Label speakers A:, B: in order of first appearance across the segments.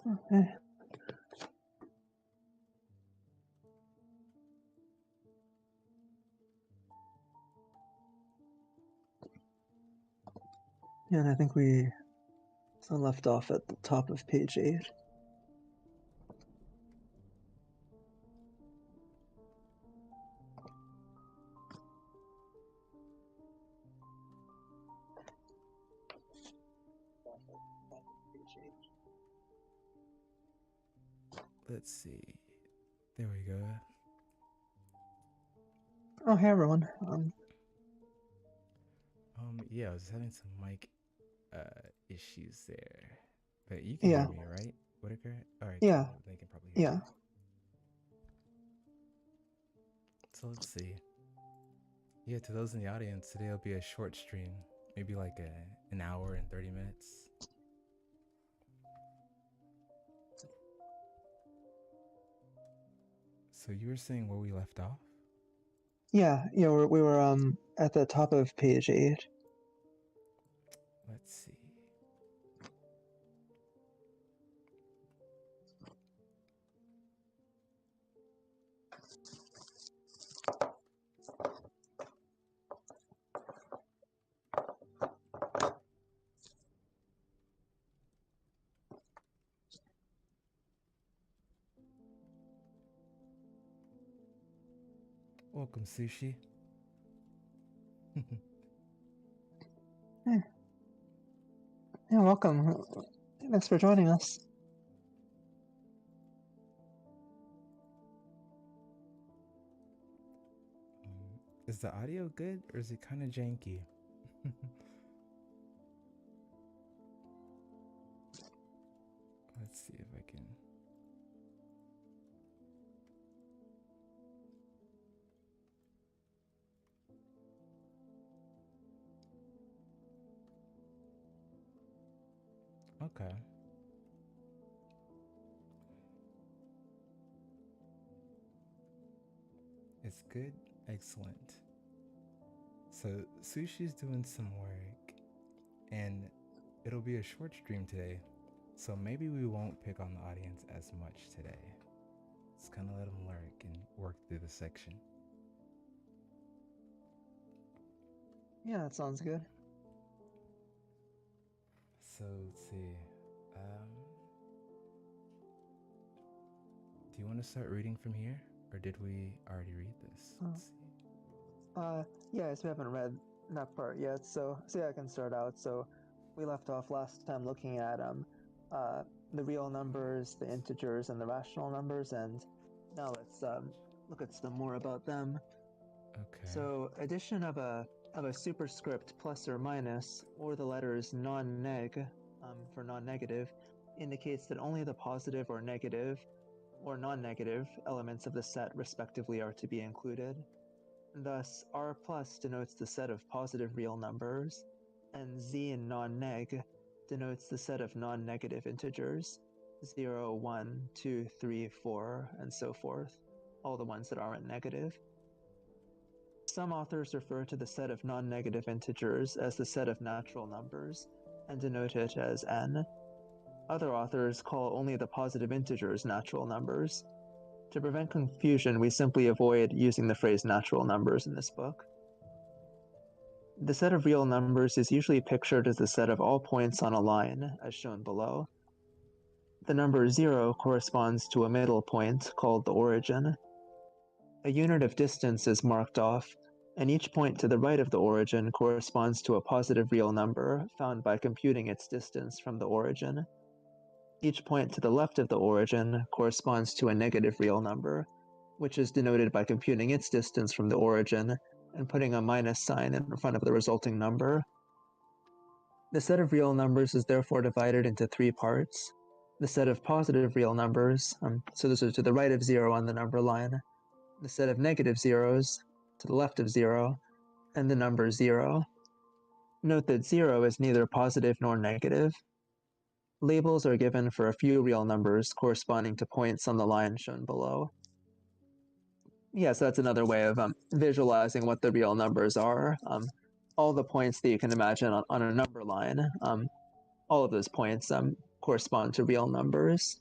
A: Okay. Yeah, and I think we left off at the top of page 8.
B: Let's see. There we go.
A: Oh, hey everyone.
B: Yeah, I was having some mic issues there, but you can hear
A: Yeah,
B: me, right, Whitaker? All right,
A: yeah,
B: cool. They can probably hear
A: yeah.
B: me. So let's see. Yeah, to those in the audience, today will be a short stream, maybe like an hour and 30 minutes. So you were saying where we left off?
A: Yeah, we were at the top of page 8.
B: Let's see. Welcome, Sushi.
A: Hey. Yeah, welcome. Thanks for joining us.
B: Is the audio good or is it kind of janky? Let's see if I can. Okay. It's good. Excellent. So Sushi's doing some work and it'll be a short stream today. So maybe we won't pick on the audience as much today. Let's kind of let them lurk and work through the section.
A: Yeah, that sounds good.
B: So let's see. Do you want to start reading from here, or did we already read this? Let's see.
A: Yeah, so we haven't read that part yet, so yeah, I can start out. So we left off last time looking at the real numbers, the integers, and the rational numbers, and now let's look at some more about them.
B: Okay.
A: So addition of a superscript plus or minus, or the letters non-neg for non-negative, indicates that only the positive or negative or non-negative elements of the set respectively are to be included. Thus, R plus denotes the set of positive real numbers, and Z in non-neg denotes the set of non-negative integers, 0, 1, 2, 3, 4, and so forth, all the ones that aren't negative. Some authors refer to the set of non-negative integers as the set of natural numbers, and denote it as n. Other authors call only the positive integers natural numbers. To prevent confusion, we simply avoid using the phrase natural numbers in this book. The set of real numbers is usually pictured as the set of all points on a line, as shown below. The number 0 corresponds to a middle point called the origin. A unit of distance is marked off, and each point to the right of the origin corresponds to a positive real number found by computing its distance from the origin. Each point to the left of the origin corresponds to a negative real number, which is denoted by computing its distance from the origin and putting a minus sign in front of the resulting number. The set of real numbers is therefore divided into 3 parts. The set of positive real numbers, so this is to the right of 0 on the number line, the set of negative zeros, to the left of 0, and the number 0. Note that 0 is neither positive nor negative. Labels are given for a few real numbers corresponding to points on the line shown below. Yeah, so that's another way of visualizing what the real numbers are. All the points that you can imagine on a number line, all of those points correspond to real numbers.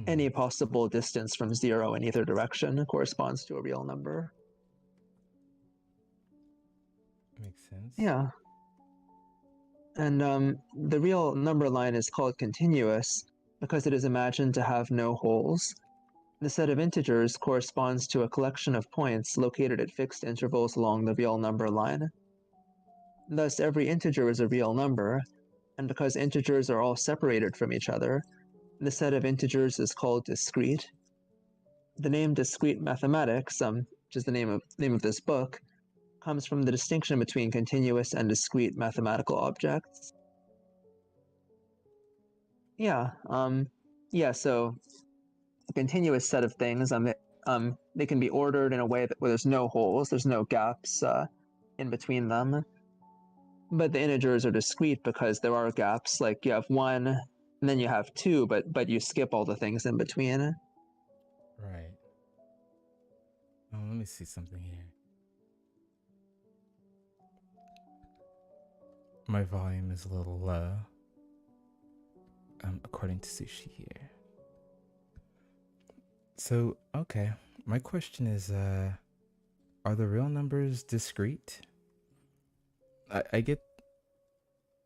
A: Any possible distance from 0 in either direction corresponds to a real number.
B: Makes sense.
A: Yeah. And the real number line is called continuous because it is imagined to have no holes. The set of integers corresponds to a collection of points located at fixed intervals along the real number line. Thus, every integer is a real number, and because integers are all separated from each other, the set of integers is called discrete. The name discrete mathematics, which is the name of this book, comes from the distinction between continuous and discrete mathematical objects. Yeah, so a continuous set of things, they can be ordered in a way where there's no holes, there's no gaps in between them. But the integers are discrete because there are gaps, like you have 1, and then you have 2, but you skip all the things in between.
B: Right. Oh, let me see something here. My volume is a little low, according to Sushi here. So, okay. My question is, are the real numbers discrete? I get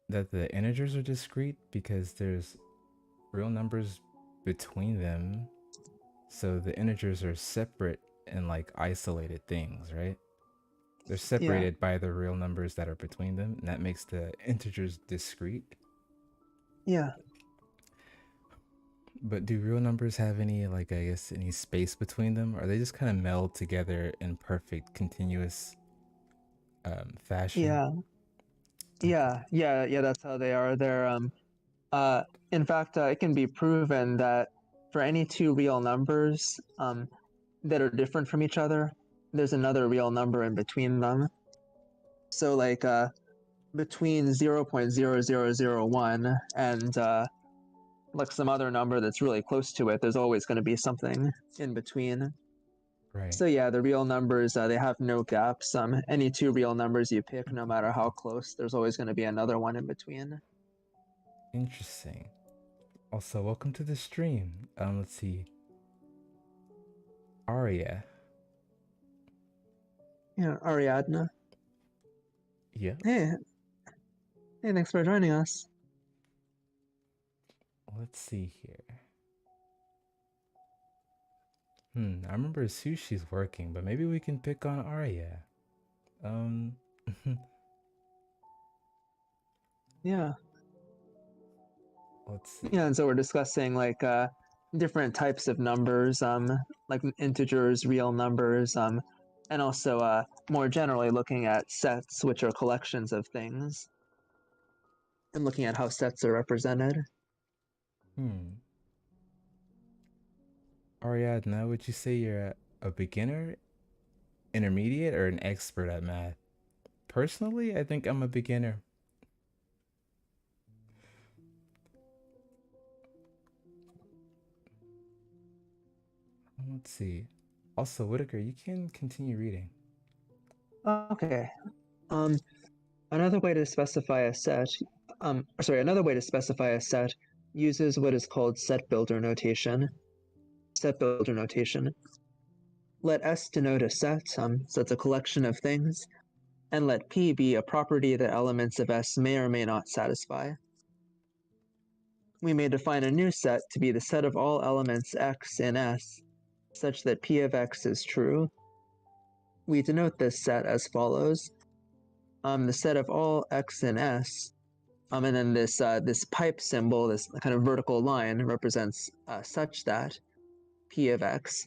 B: that the integers are discrete because there's real numbers between them. So the integers are separate and like isolated things, right? They're separated by the real numbers that are between them, and that makes the integers discrete.
A: Yeah.
B: But do real numbers have any, like, I guess, any space between them? Or are they just kind of meld together in perfect, continuous fashion?
A: Yeah. Okay. Yeah, that's how they are. They're, in fact, it can be proven that for any two real numbers that are different from each other, there's another real number in between them. So, like, between 0.0001 and like some other number that's really close to it, there's always going to be something in between.
B: Right.
A: So yeah, the real numbers, they have no gaps. Any two real numbers you pick, no matter how close, there's always going to be another one in between.
B: Interesting. Also, welcome to the stream. Let's see. Arya.
A: Yeah, Ariadna.
B: Yeah.
A: Hey, thanks for joining us.
B: Let's see here. I remember Sushi's working, but maybe we can pick on Arya.
A: Yeah.
B: Let's see.
A: Yeah, and so we're discussing like different types of numbers, like integers, real numbers, and also more generally looking at sets, which are collections of things, and looking at how sets are represented.
B: Ariadna, would you say you're a beginner, intermediate, or an expert at math? Personally, I think I'm a beginner. Let's see. Also, Whiticker, you can continue reading.
A: Okay. Another way to specify a set, another way to specify a set uses what is called set builder notation. Set builder notation. Let S denote a set, so it's a collection of things, and let P be a property that elements of S may or may not satisfy. We may define a new set to be the set of all elements X in S, such that P of X is true. We denote this set as follows. The set of all X in S, and then this pipe symbol, this kind of vertical line, represents such that P of X.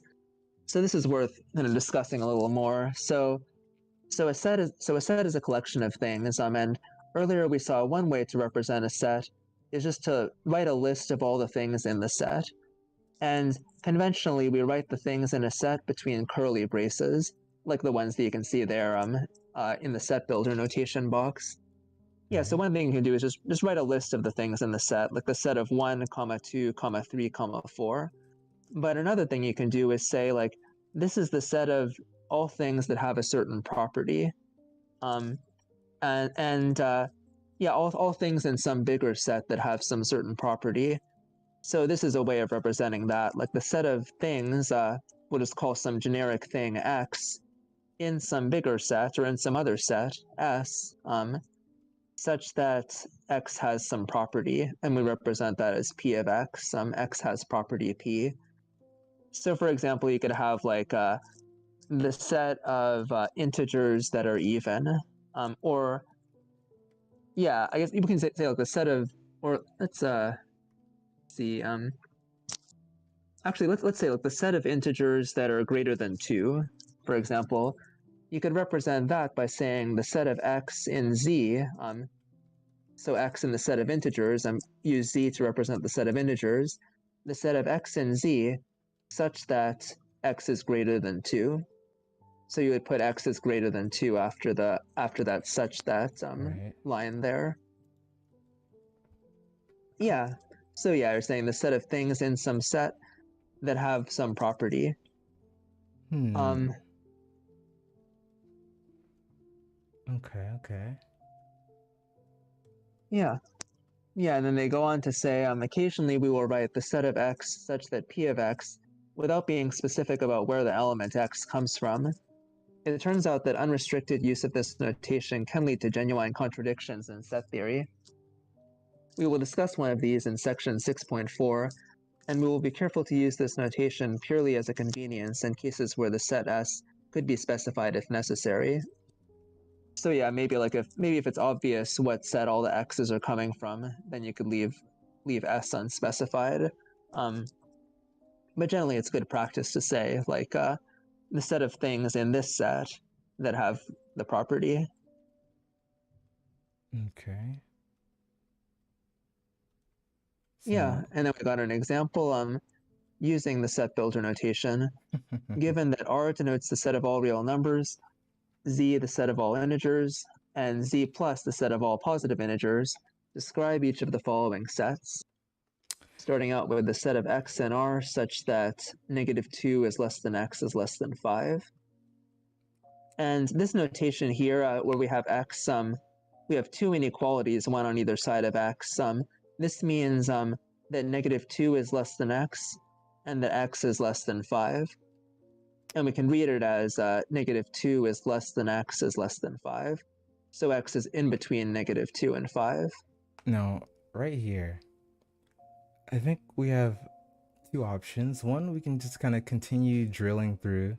A: So this is worth kind of discussing a little more. So a set is a collection of things. And earlier we saw one way to represent a set is just to write a list of all the things in the set. And conventionally, we write the things in a set between curly braces, like the ones that you can see there in the set builder notation box. Yeah, so one thing you can do is just write a list of the things in the set, like the set of 1, 2, 3, 4. But another thing you can do is say, like, this is the set of all things that have a certain property. And Yeah, all things in some bigger set that have some certain property. So this is a way of representing that. Like the set of things, we'll just call some generic thing X in some bigger set or in some other set S, such that X has some property, and we represent that as P of X. X has property P. So for example, you could have like the set of integers that are even, or yeah, I guess you can say like the set of, or let's see, actually let's say like the set of integers that are greater than 2, for example. You could represent that by saying the set of X in Z, so X in the set of integers, use Z to represent the set of integers, the set of X in Z such that X is greater than 2. So you would put X is greater than 2 after that such that
B: Right.
A: line there. Yeah. So yeah, you're saying the set of things in some set that have some property.
B: Okay, okay.
A: Yeah. Yeah, and then they go on to say, occasionally we will write the set of X such that P of X without being specific about where the element X comes from. It turns out that unrestricted use of this notation can lead to genuine contradictions in set theory. We will discuss one of these in section 6.4, and we will be careful to use this notation purely as a convenience in cases where the set S could be specified if necessary. So yeah, maybe if it's obvious what set all the X's are coming from, then you could leave S unspecified. But generally it's good practice to say like the set of things in this set that have the property.
B: Okay.
A: Yeah,
B: So,
A: and then we got an example using the set builder notation. Given that R denotes the set of all real numbers, Z the set of all integers, and Z plus the set of all positive integers, describe each of the following sets. Starting out with the set of X and R such that -2 is less than X is less than 5. And this notation here, where we have X, we have two inequalities, one on either side of X. This means that -2 is less than X, and that X is less than 5. And we can read it as -2 is less than X is less than 5. So X is in between -2 and 5.
B: now, right here, I think we have two options. One, we can just kind of continue drilling through.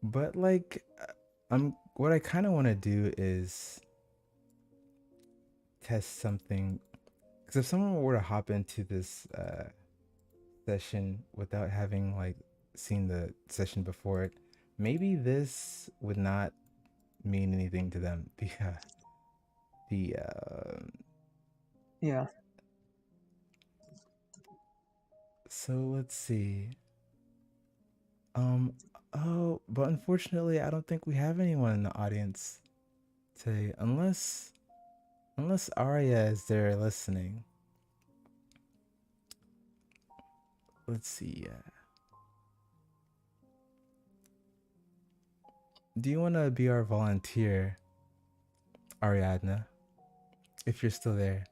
B: But like what I kind of want to do is test something, because if someone were to hop into this session without having like seen the session before it, maybe this would not mean anything to them.
A: Yeah.
B: So let's see. Oh, but unfortunately, I don't think we have anyone in the audience today, unless Arya is there listening. Let's see. Do you want to be our volunteer, Ariadna? If you're still there.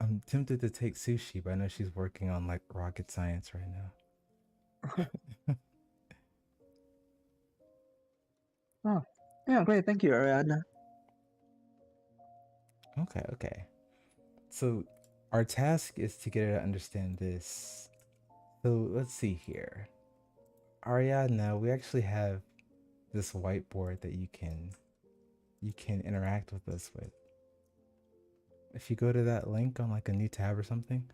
B: I'm tempted to take sushi, but I know she's working on like rocket science right now.
A: Oh, yeah, great. Thank you, Ariadna.
B: Okay. So our task is to get her to understand this. So let's see here. Ariadna, we actually have this whiteboard that you can interact with us with. If you go to that link on like a new tab or something.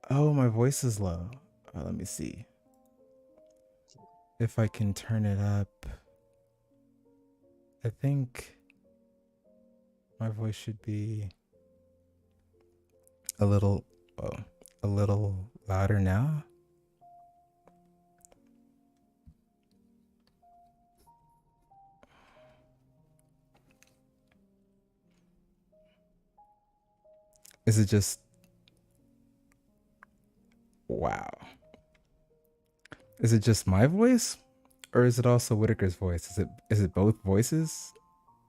B: Oh, my voice is low. Let me see if I can turn it up. I think my voice should be a little louder now. Is it just wow? Is it just my voice, or is it also Whitaker's voice? Is it both voices?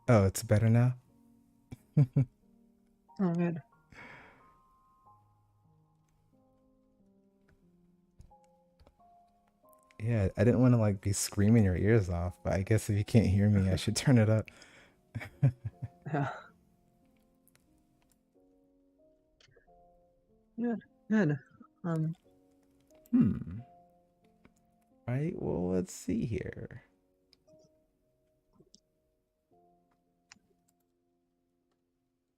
B: Oh, it's better now.
A: Oh, good.
B: Yeah, I didn't want to like be screaming your ears off, but I guess if you can't hear me, I should turn it up.
A: Yeah. Good. Good. Um.
B: Hmm. Right. Well, let's see here.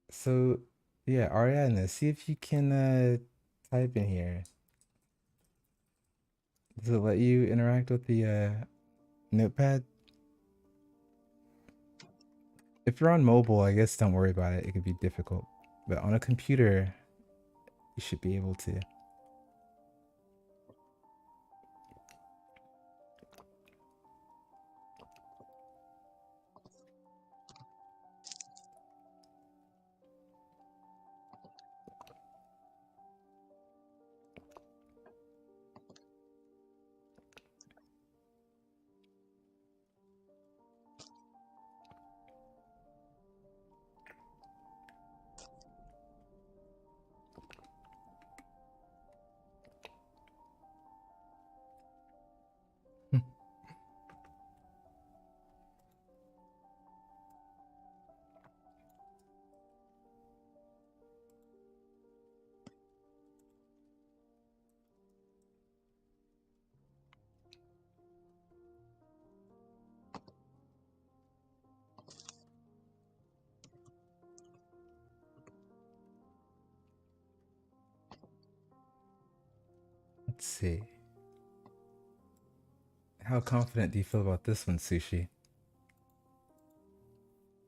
B: So, yeah, Ariana, see if you can type in here. Does it let you interact with the notepad? If you're on mobile, I guess don't worry about it. It could be difficult. But on a computer, you should be able to. Let's see. How confident do you feel about this one, Sushi?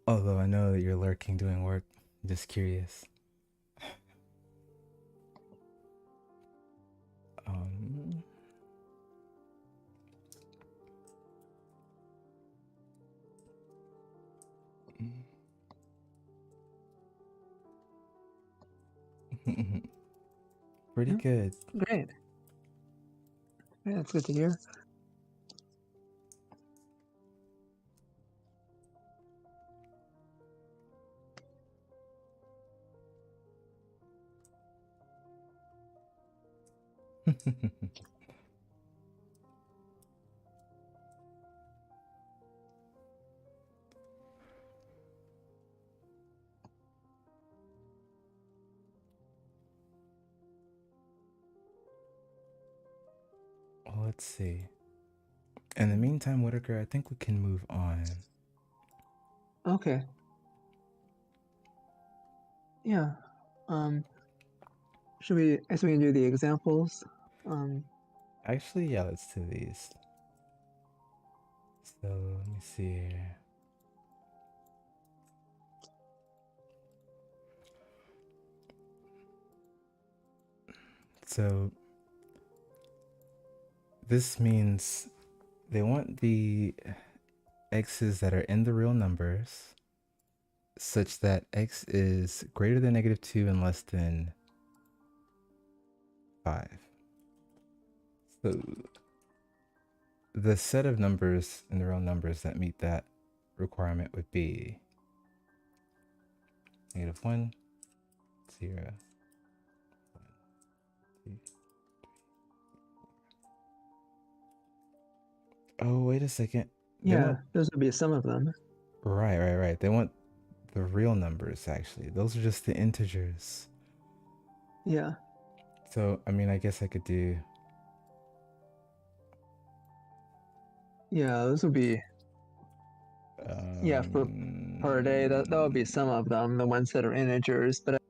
B: Although I know that you're lurking doing work. I'm just curious. Um, pretty
A: Yeah.
B: good.
A: Great. Yeah, that's good to hear.
B: Well, let's see. In the meantime, Whitaker, I think we can move on.
A: Okay. Yeah. Should we? I guess we can do the examples.
B: Actually, yeah, let's do these. So let me see here. So this means they want the x's that are in the real numbers such that x is greater than -2 and less than 5. So the set of numbers in the real numbers that meet that requirement would be -1, 0, 1, 2. Oh, wait a second. They
A: Yeah,
B: want
A: those would be some of them.
B: right. They want the real numbers actually. Those are just the integers.
A: Yeah.
B: So, I mean, I guess I could do
A: Yeah, those would be. Yeah, for per day, that would be some of them, the ones that are integers. But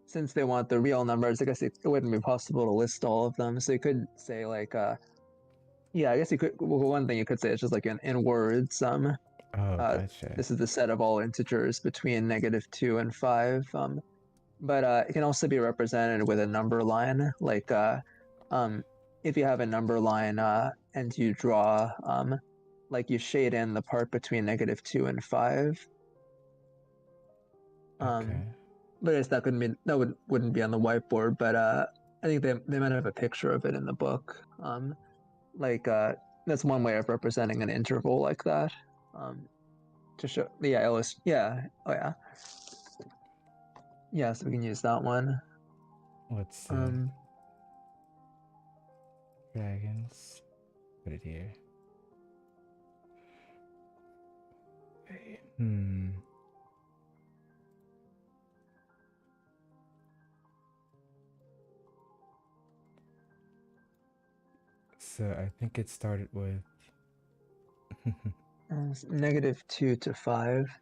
A: since they want the real numbers, I guess it wouldn't be possible to list all of them. So you could say like, yeah, I guess you could. Well, one thing you could say is just like in words,
B: oh, gotcha.
A: this is the set of all integers between -2 and 5. But it can also be represented with a number line, like um, if you have a number line and you draw, like you shade in the part between -2 and 5.
B: Okay.
A: But I guess that couldn't be that wouldn't be on the whiteboard. But I think they might have a picture of it in the book. like that's one way of representing an interval like that. To show, yeah, yeah, oh yeah, yeah. So we can use that one.
B: Let's see. Dragons. Put it here. So I think it started with
A: -2 to 5.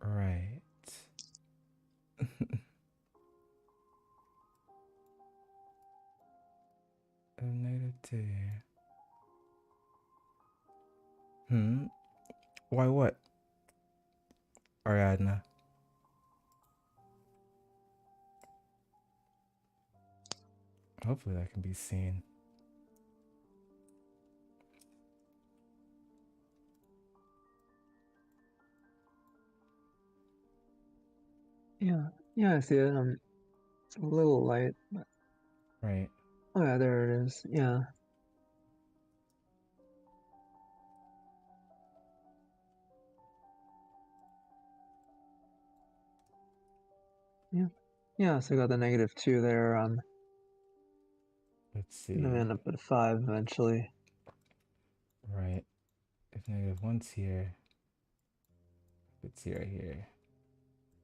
B: right. -2. Why what? Ariadna. Hopefully that can be seen.
A: Yeah, I see it. It's a little light, but...
B: Right.
A: Oh yeah, there it is. Yeah. Yeah, so I got the -2 there.
B: Let's see.
A: And then end up at 5 eventually.
B: Right. If -1's here, it's here, right here.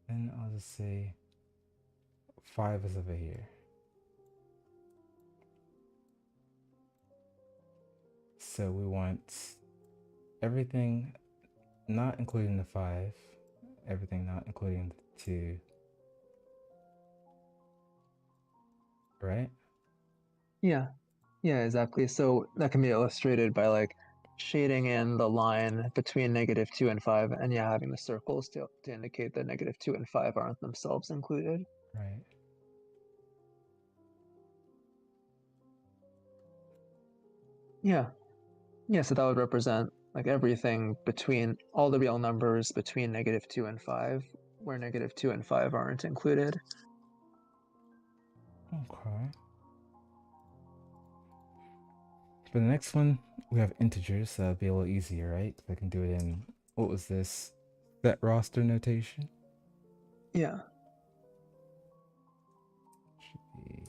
B: Then I'll just say 5 is over here. So we want everything not including the 5, everything not including the 2. Right?
A: Yeah, exactly. So that can be illustrated by like shading in the line between -2 and 5, and yeah, having the circles to indicate that -2 and 5 aren't themselves included.
B: Right.
A: Yeah, so that would represent like everything between all the real numbers between -2 and 5, where -2 and 5 aren't included.
B: Okay. For the next one, we have integers, so that'll be a little easier, right? I can do it in, what was this? Set roster notation?
A: Yeah.
B: Should be...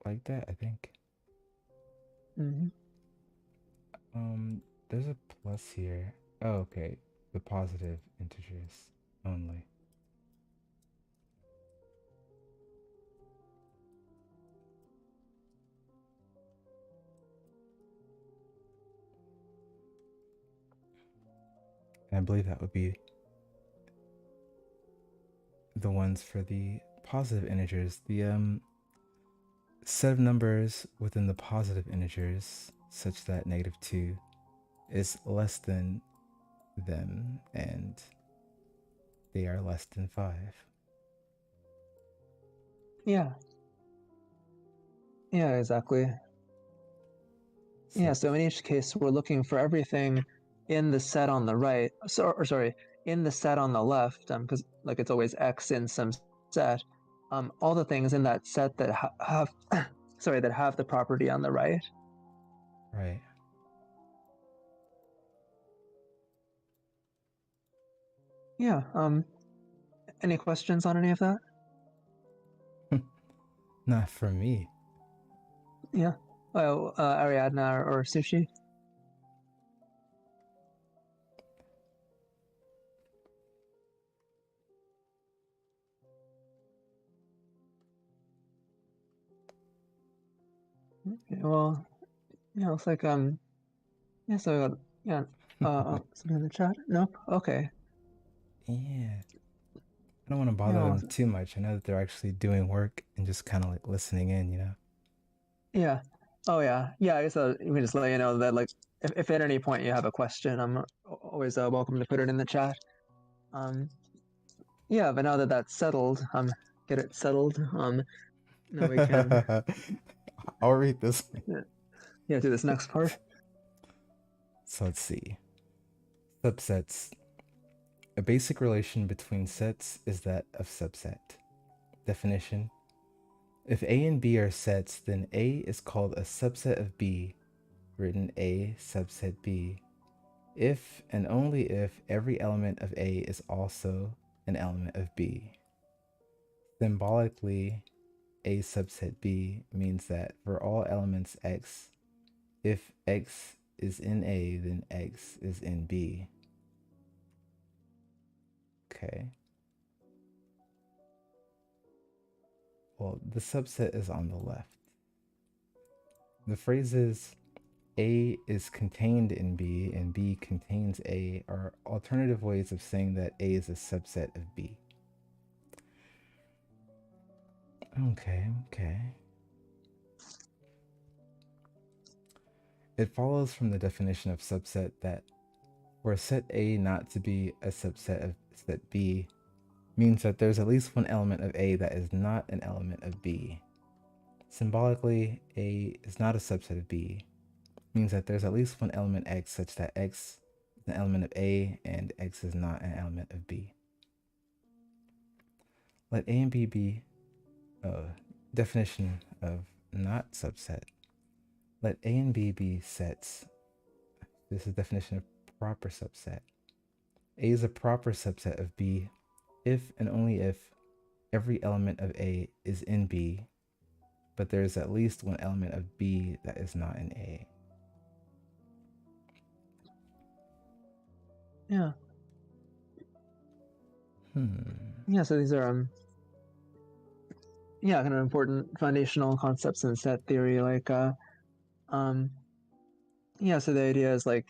B: like that, I think. There's a plus here. Oh, okay. The positive integers only. And I believe that would be the ones for the positive integers. The set of numbers within the positive integers such that -2 is less than them and they are less than 5.
A: Yeah, exactly. So in each case, we're looking for everything in the set on the right, in the set on the left, because like it's always X in some set. All the things in that set that have that have the property on the right.
B: Right.
A: Yeah. Any questions on any of that?
B: Not for me.
A: Yeah. Oh, Ariadna or Sushi? Okay, well, looks like so something in the chat? Nope. Okay.
B: Yeah. I don't want to bother them too much. I know that they're actually doing work and just kind of like listening in, you know?
A: Yeah. Oh, yeah. Yeah, I guess we can just let you know that, like, if at any point you have a question, I'm always welcome to put it in the chat. Yeah, but now that that's settled, get it settled. Now we can.
B: I'll read this.
A: Yeah, do this next part.
B: So let's see. Subsets. A basic relation between sets is that of subset. definition. If A and B are sets, then A is called a subset of B, written A subset B, if and only if every element of A is also an element of B. Symbolically, A subset B means that for all elements X, if X is in A, then X is in B. Okay. Well, the subset is on the left. The phrases A is contained in B and B contains A are alternative ways of saying that A is a subset of B. Okay. It follows from the definition of subset that for set A not to be a subset of set B means that there's at least one element of A that is not an element of B. Symbolically, A is not a subset of B means that there's at least one element X such that X is an element of A and X is not an element of B. Let A and B be definition of not subset. Let A and B be sets. This is definition of proper subset. A is a proper subset of B if and only if every element of A is in B, but there is at least one element of B that is not in A.
A: Yeah. Yeah, so these are kind of important foundational concepts in set theory, like so the idea is like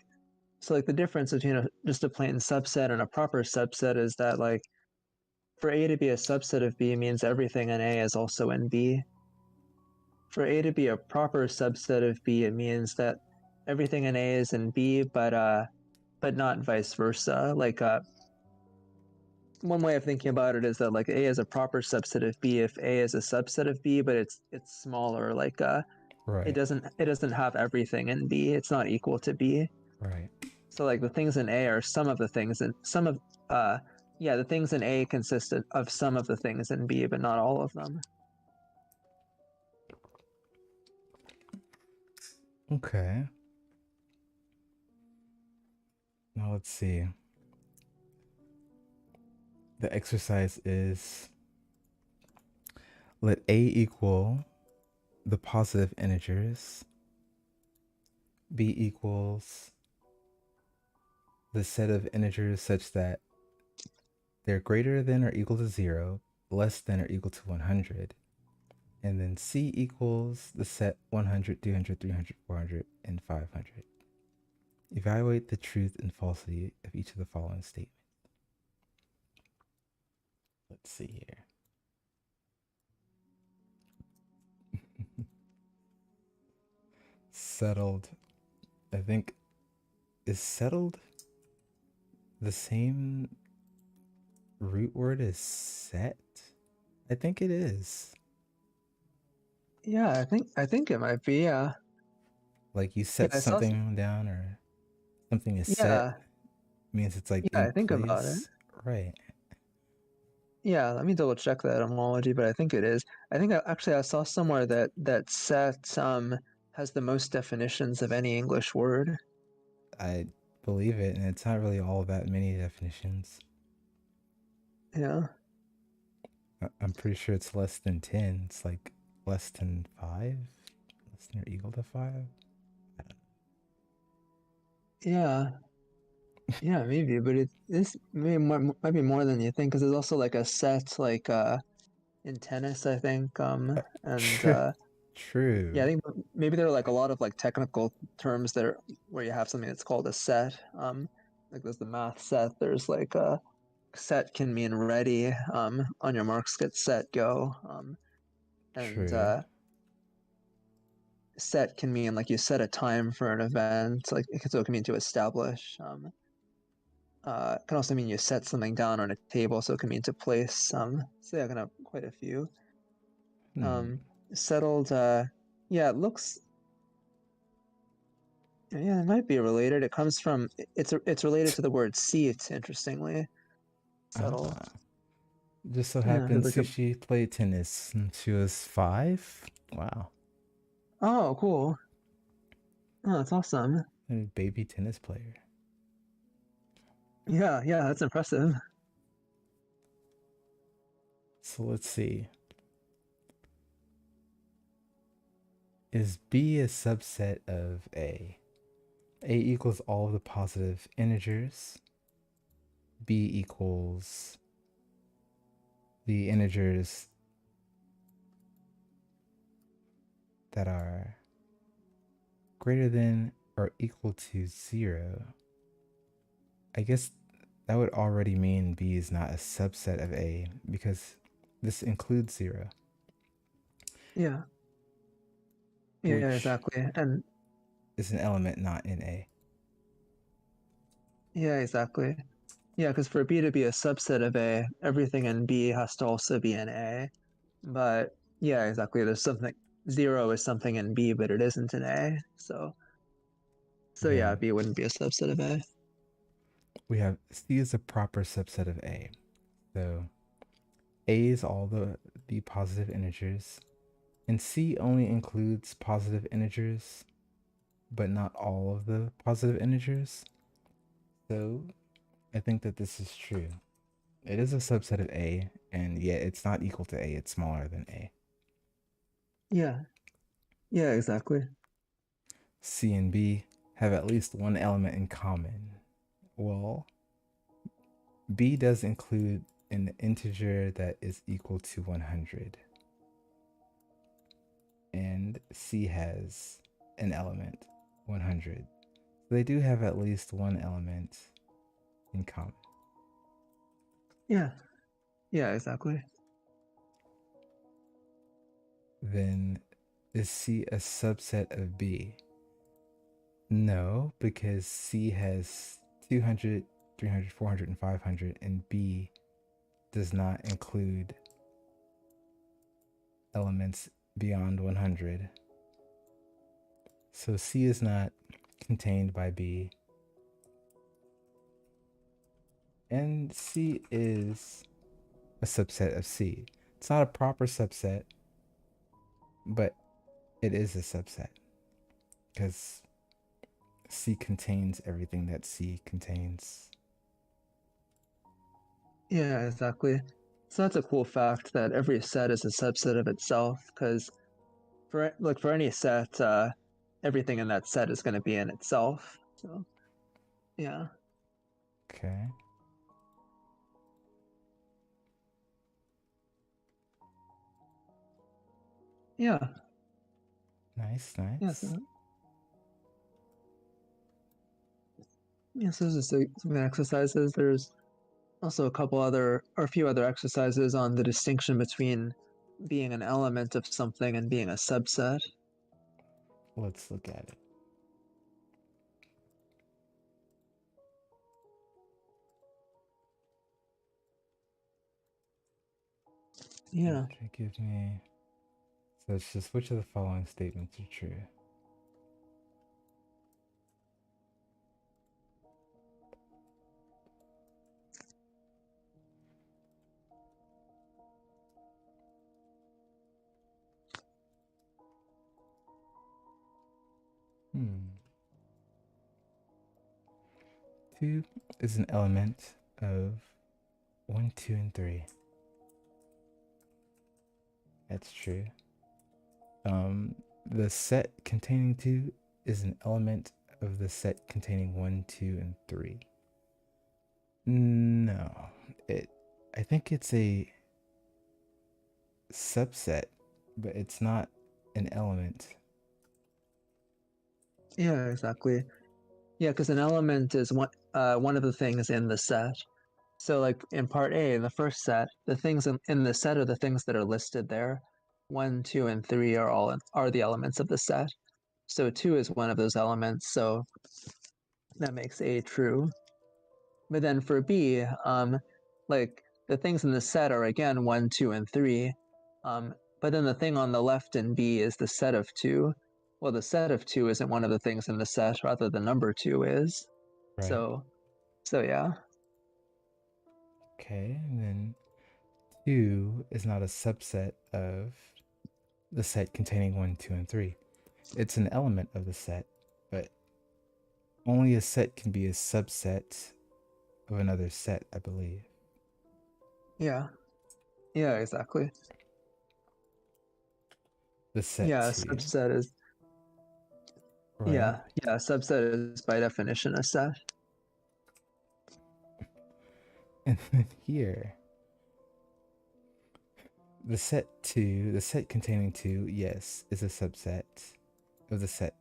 A: the difference between just a plain subset and a proper subset is that like for A to be a subset of B means everything in A is also in B. For A to be a proper subset of B, it means that everything in A is in B, but not vice versa. Like one way of thinking about it is that like A is a proper subset of B if A is a subset of B, but it's smaller. Like
B: right.
A: it doesn't have everything in B. It's not equal to B.
B: Right.
A: So like the things in A are some of the things, and some of the things in A consist of some of the things in B, but not all of them.
B: Okay. Now let's see. The exercise is let A equal the positive integers, B equals the set of integers such that they're greater than or equal to 0, less than or equal to 100, and then C equals the set 100, 200, 300, 400, and 500. Evaluate the truth and falsity of each of the following statements. Let's see here. Settled. I think, is settled the same root word as set? I think it is.
A: Yeah, I think it might be. Yeah.
B: Like you set something down or something is set means it's like in
A: I think
B: place.
A: About it.
B: Right.
A: Yeah, let me double check that etymology, but I think it is. I think I saw somewhere that set has the most definitions of any English word.
B: I believe it, and it's not really all that many definitions.
A: Yeah.
B: I'm pretty sure it's less than 10. It's like less than 5, less than or equal to 5.
A: Yeah. Yeah, maybe, but this might be more than you think, because there's also like a set like in tennis, I think, and
B: True.
A: yeah, I think maybe there are like a lot of like technical terms that are where you have something that's called a set. Like there's the math set. There's like a set can mean ready. On your marks, get set, go. And
B: True.
A: Set can mean like you set a time for an event. Like so it can mean to establish. It can also mean you set something down on a table, so it can mean to place. So yeah, I can have quite a few. Settled. Yeah, it looks. Yeah, it might be related. It comes from. It's related to the word seat. Interestingly, settle.
B: Just so
A: Yeah,
B: happened
A: he's like a.
B: Sushi played tennis and she was 5. Wow.
A: Oh, cool. Oh, that's awesome.
B: A baby tennis player.
A: Yeah, yeah, that's impressive.
B: So let's see. Is B a subset of A? A equals all of the positive integers. B equals the integers that are greater than or equal to 0. I guess that would already mean B is not a subset of A because this includes 0,
A: Yeah, yeah,
B: which
A: exactly. And
B: is an element not in A.
A: yeah, exactly. Yeah, because for B to be a subset of A, everything in B has to also be in A. But yeah, exactly. There's something zero is something in B, but it isn't in A. So yeah,
B: Then
A: B wouldn't be a subset of A.
B: we have C is a proper subset of A. So A is all the positive integers, and C only includes positive integers, but not all of the positive integers. So I think that this is true. It is a subset of A, and yet it's not equal to A, it's smaller than A.
A: Yeah, yeah, exactly.
B: C and B have at least one element in common. Well, B does include an integer that is equal to 100, and C has an element, 100. So they do have at least one element in common.
A: Yeah, yeah, exactly.
B: Then is C a subset of B? No, because C has 200, 300, 400, and 500, and B does not include elements beyond 100. So C is not contained by B. And C is a subset of C. It's not a proper subset, but it is a subset because C contains everything that C contains.
A: Yeah, exactly. So that's a cool fact that every set is a subset of itself. Because for any set, everything in that set is going to be in itself. So yeah,
B: Okay.
A: yeah,
B: Nice,
A: yeah.
B: nice.
A: So those are some exercises. There's also a few other exercises on the distinction between being an element of something and being a subset.
B: Let's look at it.
A: Yeah,
B: Give me. So it's just which of the following statements are true? Hmm. 2 is an element of 1, 2, and 3. That's true. The set containing 2 is an element of the set containing 1, 2, and 3. No. It I think it's a subset, but it's not an element.
A: yeah, exactly. Yeah, because an element is one of the things in the set. So like in part A, in the first set, the things in the set are the things that are listed there. One, two, and three are the elements of the set. So two is one of those elements. So that makes A true. But then for B, like the things in the set are again one, two, and three. But then the thing on the left in B is the set of two. Well, the set of two isn't one of the things in the set, rather the number two is.
B: Right.
A: So yeah.
B: Okay, and then 2 is not a subset of the set containing 1, 2, and 3. It's an element of the set, but only a set can be a subset of another set, I believe.
A: Yeah. Yeah, exactly.
B: The set
A: Yeah, a
B: 2,
A: subset is
B: right?
A: yeah, a subset is by definition a set.
B: And then here, the set 2, the set containing 2, yes, is a subset of the set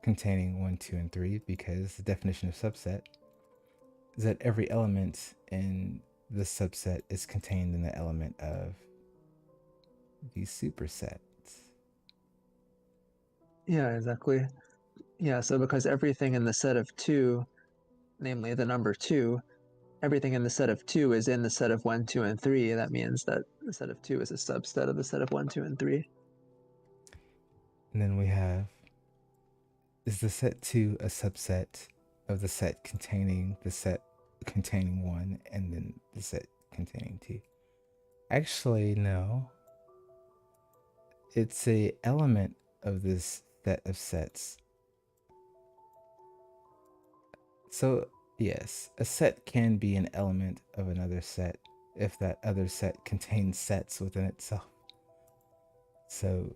B: containing 1, 2, and 3, because the definition of subset is that every element in the subset is contained in the element of the superset.
A: Yeah, exactly. Yeah, so because everything in the set of 2, namely the number 2, everything in the set of 2 is in the set of 1, 2, and 3, that means that the set of 2 is a subset of the set of 1, 2, and 3.
B: And then we have, is the set 2 a subset of the set containing 1 and then the set containing 2? Actually, no. It's a element of this set of sets. So, yes, a set can be an element of another set if that other set contains sets within itself. So,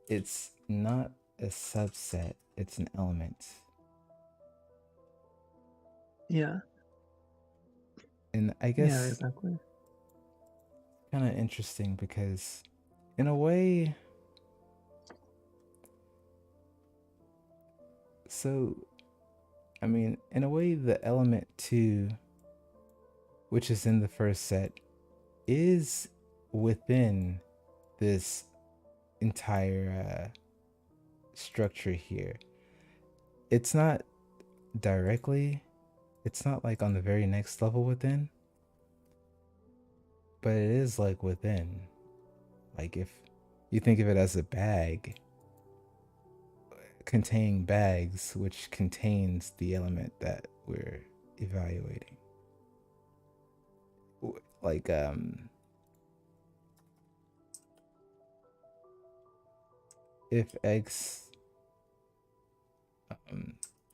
B: it's not a subset, it's an element.
A: Yeah.
B: And I
A: Yeah,
B: guess
A: exactly.
B: kind of interesting because, in a way, so, I mean, in a way, the element 2, which is in the first set, is within this entire structure here. It's not directly, it's not like on the very next level within, but it is like within. Like if you think of it as a bag containing bags, which contains the element that we're evaluating. Like, if X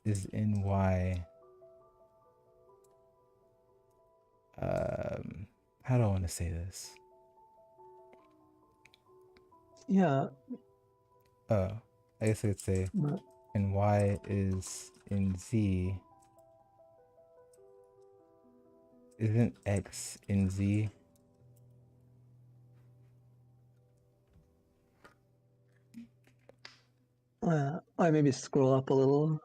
B: is in Y, how do I want to say this?
A: Yeah.
B: Oh, I guess I could say,
A: But,
B: and Y is in Z. Isn't X in Z?
A: I maybe scroll up a little.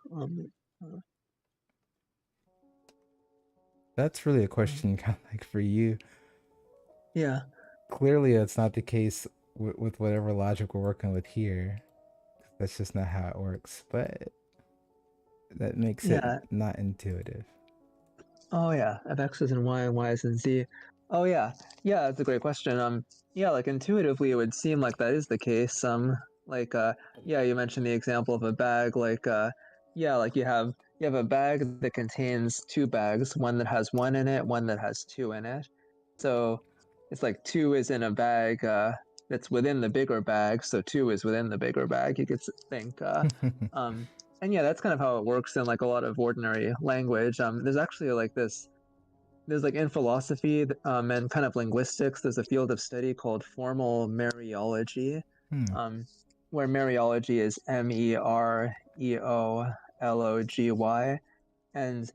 B: That's really a question kind of like for you.
A: Yeah.
B: Clearly, that's not the case with whatever logic we're working with here. That's just not how it works. But that makes it
A: Yeah.
B: not intuitive.
A: Oh yeah, if X is in Y and Y is in Z. Oh yeah, yeah, that's a great question. Yeah, like intuitively, it would seem like that is the case. Like yeah, you mentioned the example of a bag. Like yeah, like you have a bag that contains two bags, one that has one in it, one that has two in it. So it's like two is in a bag that's within the bigger bag, so two is within the bigger bag. You could think. Um, and yeah, that's kind of how it works in like a lot of ordinary language. There's actually like this. There's like in philosophy and kind of linguistics. There's a field of study called formal Mariology,
B: Hmm.
A: um, where Mariology is Mereology, and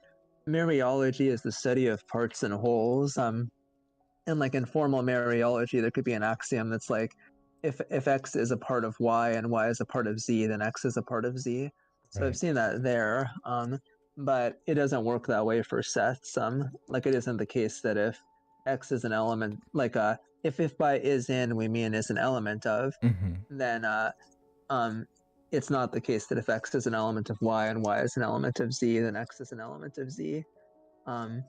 A: Mariology is the study of parts and wholes. And like in formal Mariology, there could be an axiom that's like, if X is a part of Y and Y is a part of Z, then X is a part of Z. So
B: Right.
A: I've seen that there, but it doesn't work that way for sets. Like it isn't the case that if X is an element, like if by is in we mean is an element of,
B: Mm-hmm.
A: then it's not the case that if X is an element of Y and Y is an element of Z, then X is an element of Z. Um,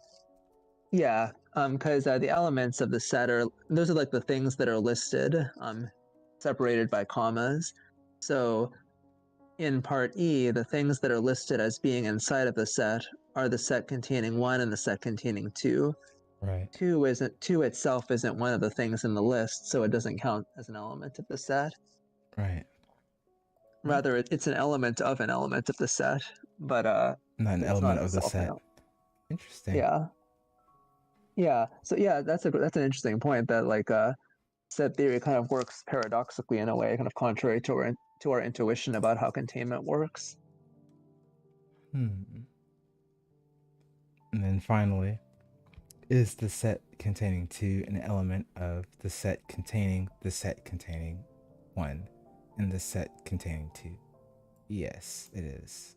A: yeah, because the elements of the set are those are like the things that are listed, separated by commas. So in part E, the things that are listed as being inside of the set are the set containing one and the set containing two.
B: Right.
A: 2 itself isn't one of the things in the list, so it doesn't count as an element of the set.
B: Right.
A: Rather, it's an element of the set, but
B: Not an
A: it's not
B: element of the
A: itself an
B: set.
A: element.
B: Interesting.
A: Yeah, yeah. So yeah, that's an interesting point that like set theory kind of works paradoxically in a way, kind of contrary to our intuition about how containment works.
B: And then finally, is the set containing 2 an element of the set containing 1 and the set containing 2? Yes, it is.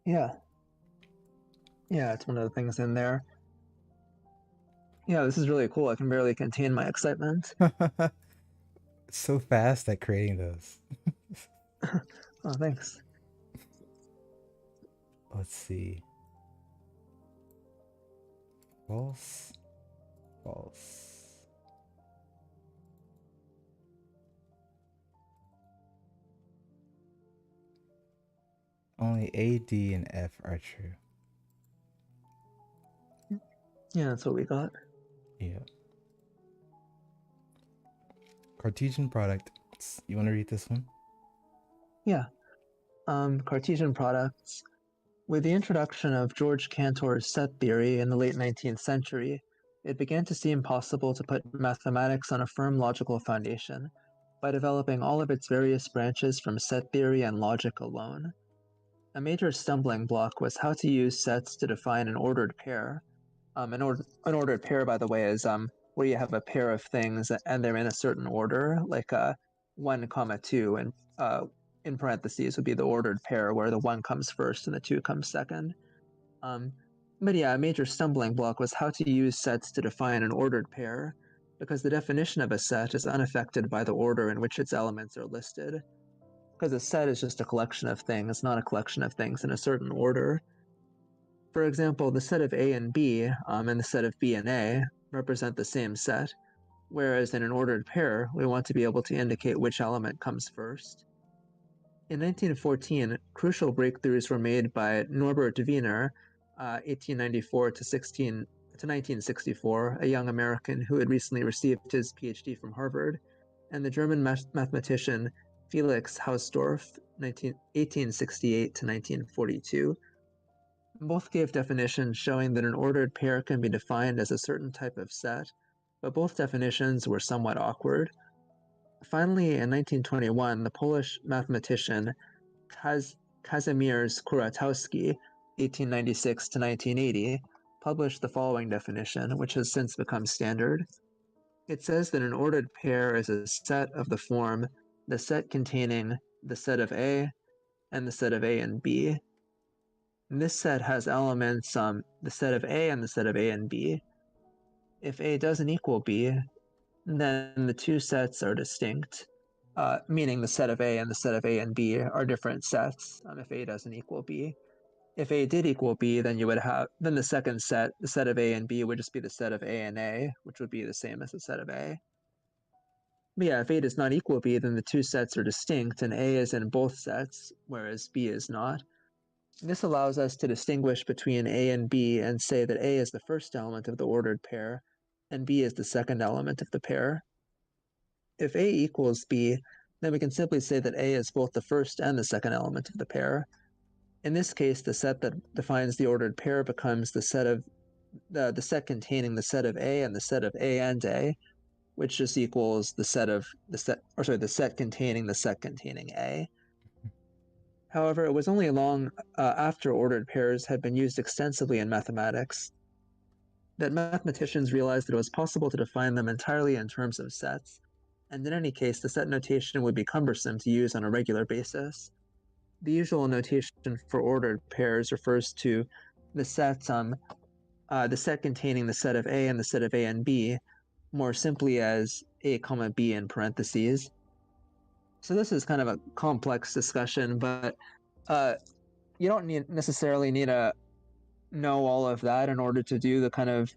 A: Yeah. Yeah, it's one of the things in there. Yeah, this is really cool. I can barely contain my excitement.
B: It's so fast at creating those.
A: Oh, thanks.
B: Let's see. False. False. Only A, D, and F are true.
A: Yeah, that's what we got.
B: Yeah. Cartesian product. You want to read this one?
A: Yeah. Cartesian products. With the introduction of George Cantor's set theory in the late 19th century, it began to seem possible to put mathematics on a firm logical foundation by developing all of its various branches from set theory and logic alone. A major stumbling block was how to use sets to define an ordered pair. An ordered pair, by the way, is where you have a pair of things and they're in a certain order, like 1, 2, and in parentheses would be the ordered pair where the 1 comes first and the 2 comes second. But yeah, a major stumbling block was how to use sets to define an ordered pair, because the definition of a set is unaffected by the order in which its elements are listed. Because a set is just a collection of things, not a collection of things in a certain order. For example, the set of A and B and the set of B and A represent the same set, whereas in an ordered pair, we want to be able to indicate which element comes first. In 1914, crucial breakthroughs were made by Norbert Wiener, 1894 to 1964, a young American who had recently received his PhD from Harvard, and the German mathematician Felix Hausdorff, 1868 to 1942. Both gave definitions showing that an ordered pair can be defined as a certain type of set, but both definitions were somewhat awkward. Finally, in 1921, the Polish mathematician Kazimierz Kuratowski, 1896 to 1980, published the following definition, which has since become standard. It says that an ordered pair is a set of the form the set containing the set of A and the set of A and B. And this set has elements the set of A and the set of A and B. If A doesn't equal B, then the two sets are distinct, meaning the set of A and the set of A and B are different sets if A doesn't equal B. If A did equal B, then the second set, the set of A and B, would just be the set of A and A, which would be the same as the set of A. But yeah, if A does not equal B, then the two sets are distinct, and A is in both sets, whereas B is not. This allows us to distinguish between A and B and say that A is the first element of the ordered pair, and B is the second element of the pair. If A equals B, then we can simply say that A is both the first and the second element of the pair. In this case, the set that defines the ordered pair becomes the set containing the set of A and the set of A and A, which just equals the set containing the set containing A. However, it was only long after ordered pairs had been used extensively in mathematics that mathematicians realized that it was possible to define them entirely in terms of sets, and in any case, the set notation would be cumbersome to use on a regular basis. The usual notation for ordered pairs refers to the set containing the set of A and the set of A and B, more simply as A, B in parentheses. So this is kind of a complex discussion, but you don't necessarily need to know all of that in order to do the kind of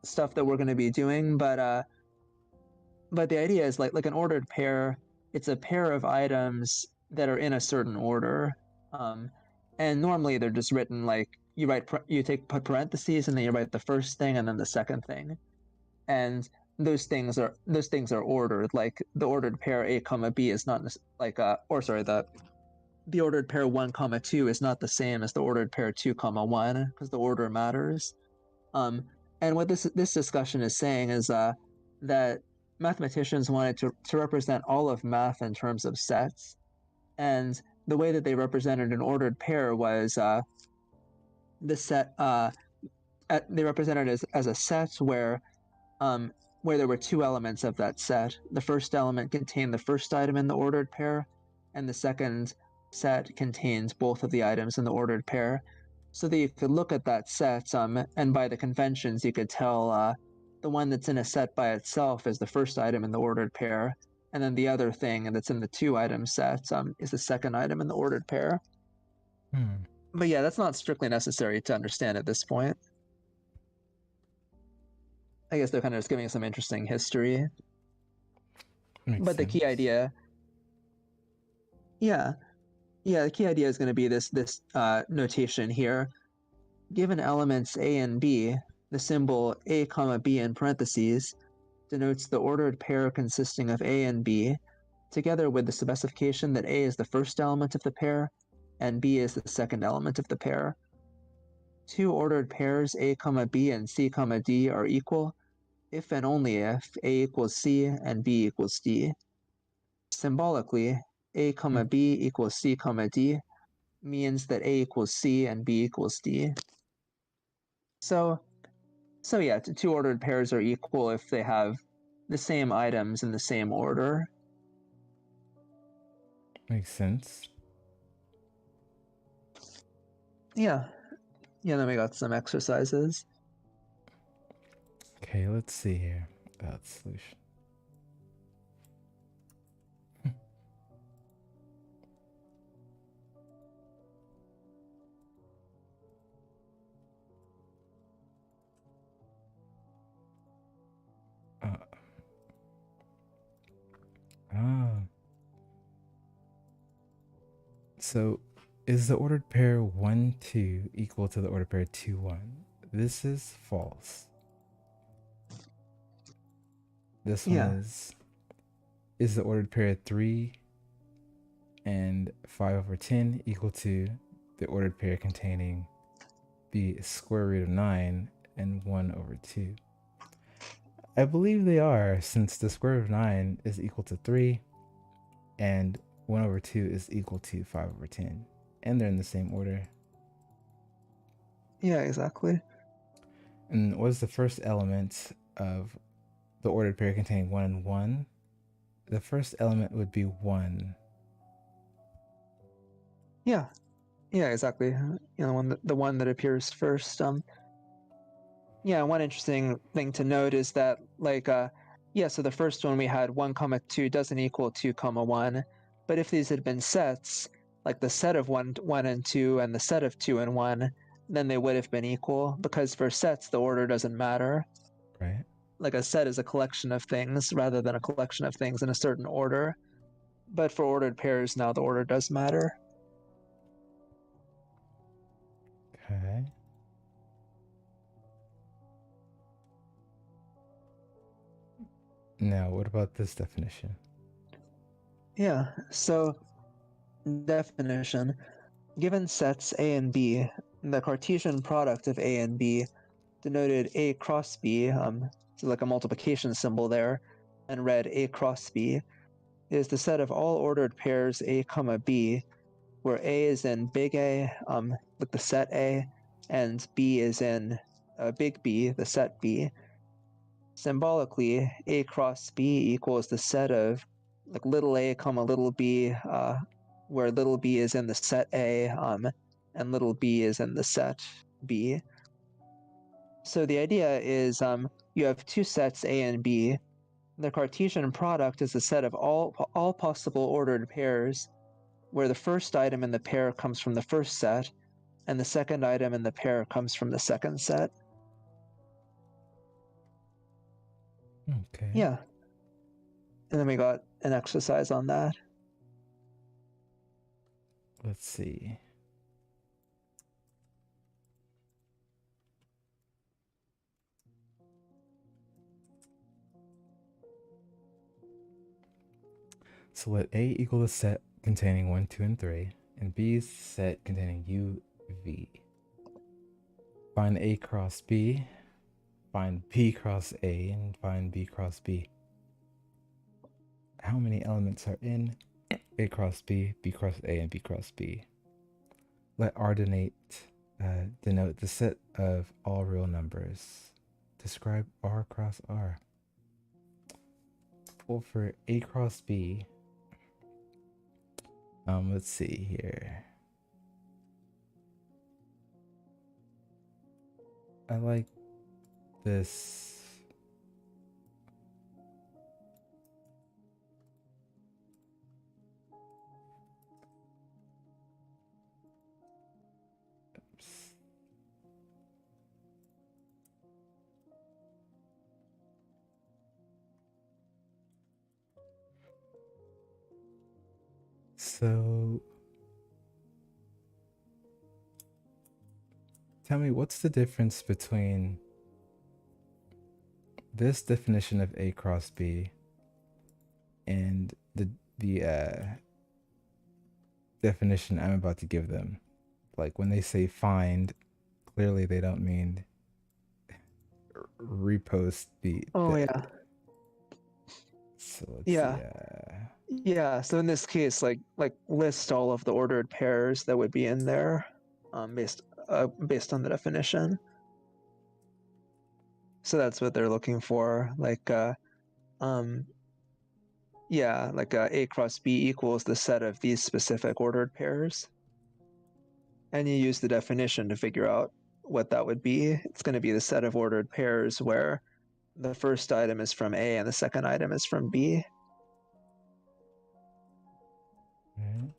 A: stuff that we're going to be doing. But the idea is like an ordered pair. It's a pair of items that are in a certain order, and normally they're just written like put parentheses, and then you write the first thing and then the second thing, and those things are ordered. Like the ordered pair a comma b is not like the ordered pair 1 comma 2 is not the same as the ordered pair 2 comma 1 because the order matters. And what this discussion is saying is that mathematicians wanted to represent all of math in terms of sets, and the way that they represented an ordered pair was the set they represented it as a set where there were two elements of that set. The first element contained the first item in the ordered pair, and the second set contains both of the items in the ordered pair. So that you could look at that set, and by the conventions, you could tell the one that's in a set by itself is the first item in the ordered pair, and then the other thing that's in the two-item set is the second item in the ordered pair. But yeah, that's not strictly necessary to understand at this point. I guess they're kind of just giving us some interesting history. But the key idea, the key idea is going to be this notation here. Given elements a and b, the symbol a comma b in parentheses denotes the ordered pair consisting of a and b, together with the specification that a is the first element of the pair and b is the second element of the pair. Two ordered pairs a comma b and c comma d are equal if and only if a equals c and b equals d. Symbolically, a comma b equals c comma d means that a equals c and b equals d. So yeah, two ordered pairs are equal if they have the same items in the same order.
B: Makes sense.
A: Yeah, then we got some exercises.
B: Okay, let's see here about the solution. So is the ordered pair 1, 2 equal to the ordered pair 2, 1? This is false. This one is the ordered pair 3 and 5 over 10 equal to the ordered pair containing the square root of 9 and 1 over 2? I believe they are, since the square root of 9 is equal to 3 and 1 over 2 is equal to 5 over 10. And they're in the same order.
A: Yeah, exactly.
B: And what's the first element of the ordered pair containing 1 and 1? The first element would be 1.
A: Yeah, exactly. The one that appears first. One interesting thing to note is that, so the first one we had 1 comma 2 doesn't equal 2 comma 1, but if these had been sets, like the set of 1 and 2 and the set of 2 and 1, then they would have been equal, because for sets the order doesn't matter.
B: Right.
A: Like a set is a collection of things rather than a collection of things in a certain order. But for ordered pairs now the order does matter.
B: Okay. Now, what about this definition?
A: Yeah, so definition. Given sets A and B, the Cartesian product of A and B, denoted A cross B, so like a multiplication symbol there, and read A cross B, is the set of all ordered pairs A comma B, where A is in big A, like the set A, and B is in big B, the set B. Symbolically, A cross B equals the set of like little a comma little b, where little b is in the set A, and little b is in the set B. So the idea is you have two sets A and B. The Cartesian product is a set of all possible ordered pairs, where the first item in the pair comes from the first set, and the second item in the pair comes from the second set.
B: Okay.
A: Yeah. And then we got an exercise on that.
B: Let's see. So let A equal a set containing 1, 2, and 3, and B is a set containing U, V. Find A cross B, find B cross A, and find B cross B. How many elements are in A cross B cross A, and B cross B? Let R denote the set of all real numbers. Describe R cross R. Well, for A cross B, let's see here. I like this. Oops. So tell me, what's the difference between this definition of A cross B and the definition I'm about to give them? Like when they say find, clearly they don't mean repost
A: Oh yeah.
B: So let's
A: Yeah.
B: see.
A: Yeah, so in this case, like list all of the ordered pairs that would be in there, based on the definition. So that's what they're looking for. Like, yeah, like A cross B equals the set of these specific ordered pairs, and you use the definition to figure out what that would be. It's going to be the set of ordered pairs where the first item is from A and the second item is from B.
B: Right.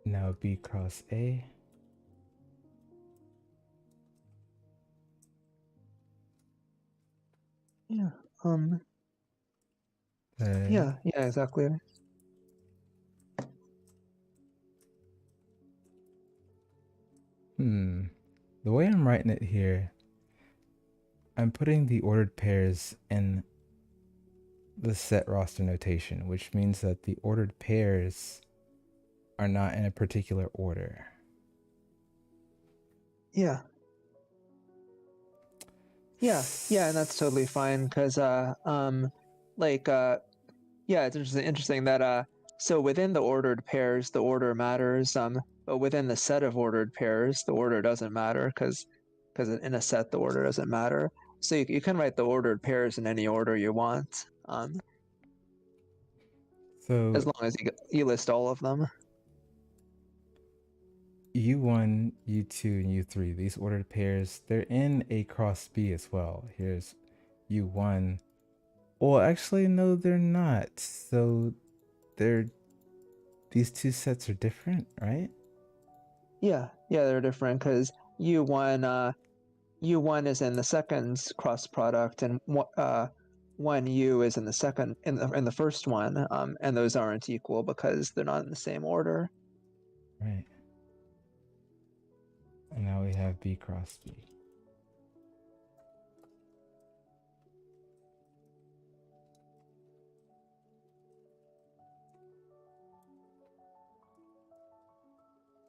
B: Now B cross A.
A: Yeah.
B: Okay.
A: Yeah, exactly.
B: The way I'm writing it here, I'm putting the ordered pairs in the set roster notation, which means that the ordered pairs are not in a particular order.
A: Yeah. Yeah, and that's totally fine because yeah, it's interesting that so within the ordered pairs, the order matters. But within the set of ordered pairs, the order doesn't matter because in a set the order doesn't matter. So you can write the ordered pairs in any order you want,
B: So
A: as long as you list all of them.
B: U1, U2, and U3, these ordered pairs, they're in A cross B as well. Here's U1. Well, actually, no, they're not. So these two sets are different, right?
A: Yeah, they're different because U1 is in the second cross product, and 1U is in the second in the first one, and those aren't equal because they're not in the same order.
B: Right. And now we have B cross B.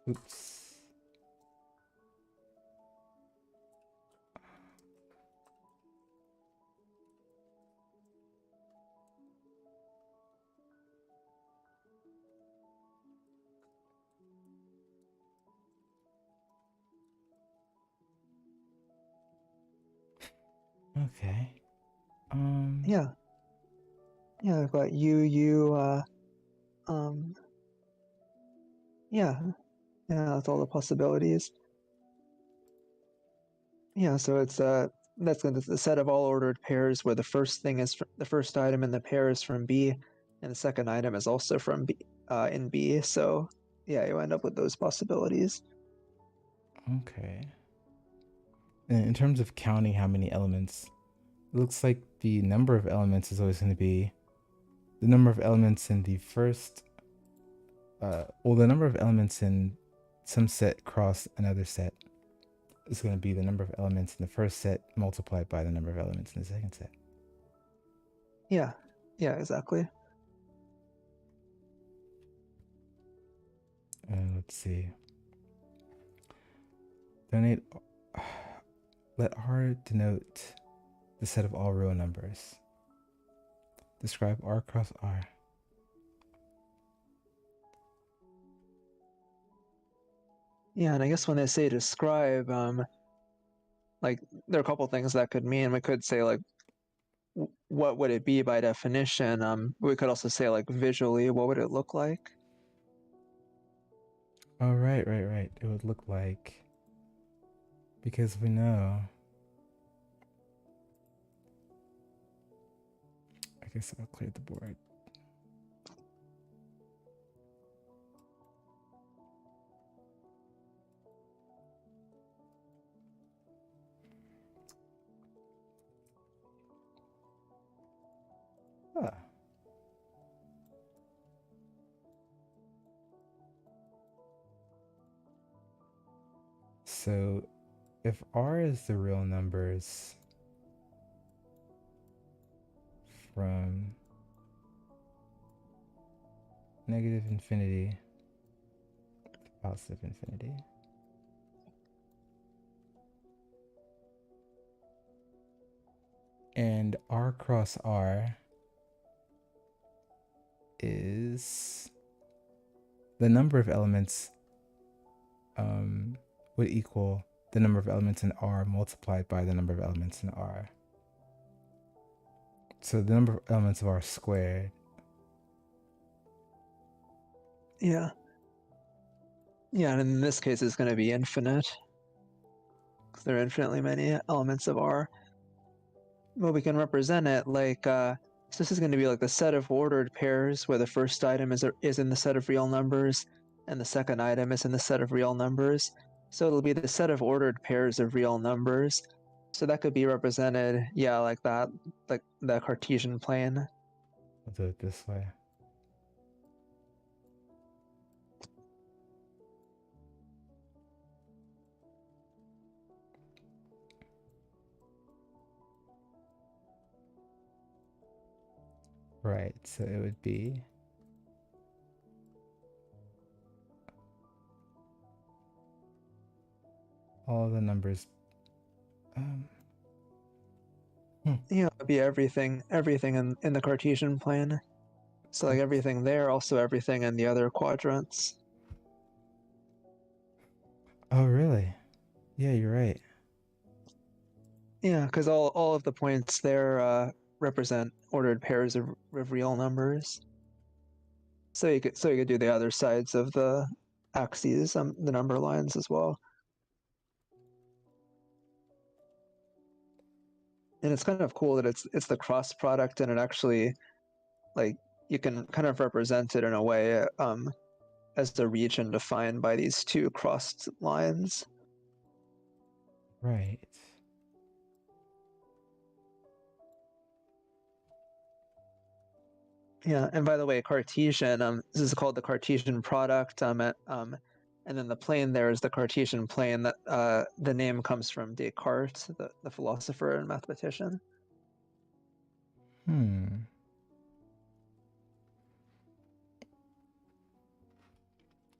B: Oops. Okay.
A: Yeah, I've got U. Yeah, that's all the possibilities. Yeah, so it's that's the set of all ordered pairs where the first thing is the first item in the pair is from B, and the second item is also from B in B. So yeah, you end up with those possibilities.
B: Okay. And in terms of counting how many elements looks like the number of elements is always going to be the number of elements in the first, the number of elements in some set cross another set is going to be the number of elements in the first set multiplied by the number of elements in the second set.
A: Yeah, exactly.
B: Let's see. Donate. Let R denote the set of all real numbers. Describe R cross R.
A: Yeah, and I guess when they say describe, like there are a couple things that could mean. We could say like, what would it be by definition? We could also say like visually, what would it look like?
B: Oh, right. It would look like, because we know. I guess I'll clear the board. Ah. So if R is the real numbers from negative infinity to positive infinity, and R cross R is the number of elements would equal the number of elements in R multiplied by the number of elements in R. So the number of elements of R squared.
A: Yeah. Yeah, and in this case, it's going to be infinite. Because there are infinitely many elements of R. But we can represent it like, so this is going to be like the set of ordered pairs where the first item is in the set of real numbers and the second item is in the set of real numbers. So it'll be the set of ordered pairs of real numbers. So that could be represented, yeah, like that, like the Cartesian plane.
B: I'll do it this way. Right, so it would be all the numbers.
A: Yeah, it'd be everything in the Cartesian plane. So like everything there, also everything in the other quadrants.
B: Oh, really? Yeah, you're right.
A: Yeah, because all of the points there represent ordered pairs of real numbers. So you could do the other sides of the axes, the number lines as well. And it's kind of cool that it's the cross product, and it actually, like, you can kind of represent it in a way as the region defined by these two crossed lines.
B: Right.
A: Yeah, and by the way, Cartesian, this is called the Cartesian product, and then the plane there is the Cartesian plane. That the name comes from Descartes, the philosopher and mathematician.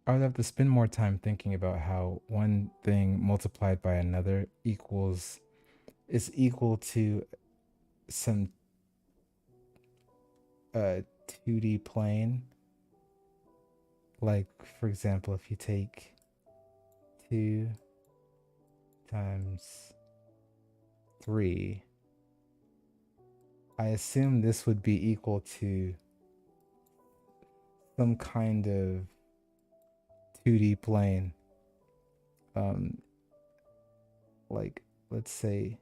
B: I would have to spend more time thinking about how one thing multiplied by another is equal to some 2D plane. Like, for example, if you take 2 times 3, I assume this would be equal to some kind of 2D plane. Like, let's say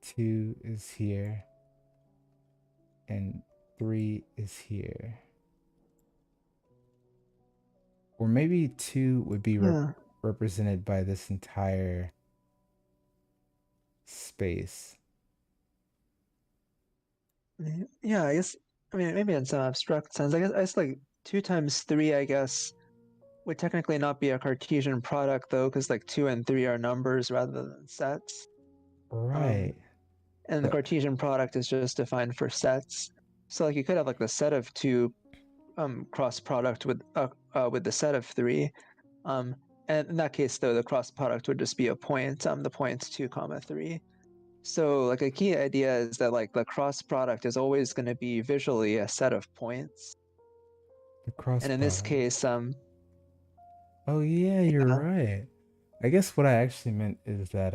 B: 2 is here and 3 is here. Or maybe 2 would be represented by this entire space.
A: Yeah, I guess. I mean, maybe in some abstract sense, I guess like 2 times 3, I guess, would technically not be a Cartesian product though, because like 2 and 3 are numbers rather than sets.
B: Right.
A: And the
B: But
A: Cartesian product is just defined for sets. So like you could have like the set of 2 cross product with the set of 3. And in that case, though, the cross product would just be a point. The point's 2 comma 3. So like a key idea is that like the cross product is always going to be visually a set of points.
B: the cross
A: And in this
B: product.
A: case,
B: Oh yeah, you're
A: yeah,
B: right. I guess what I actually meant is that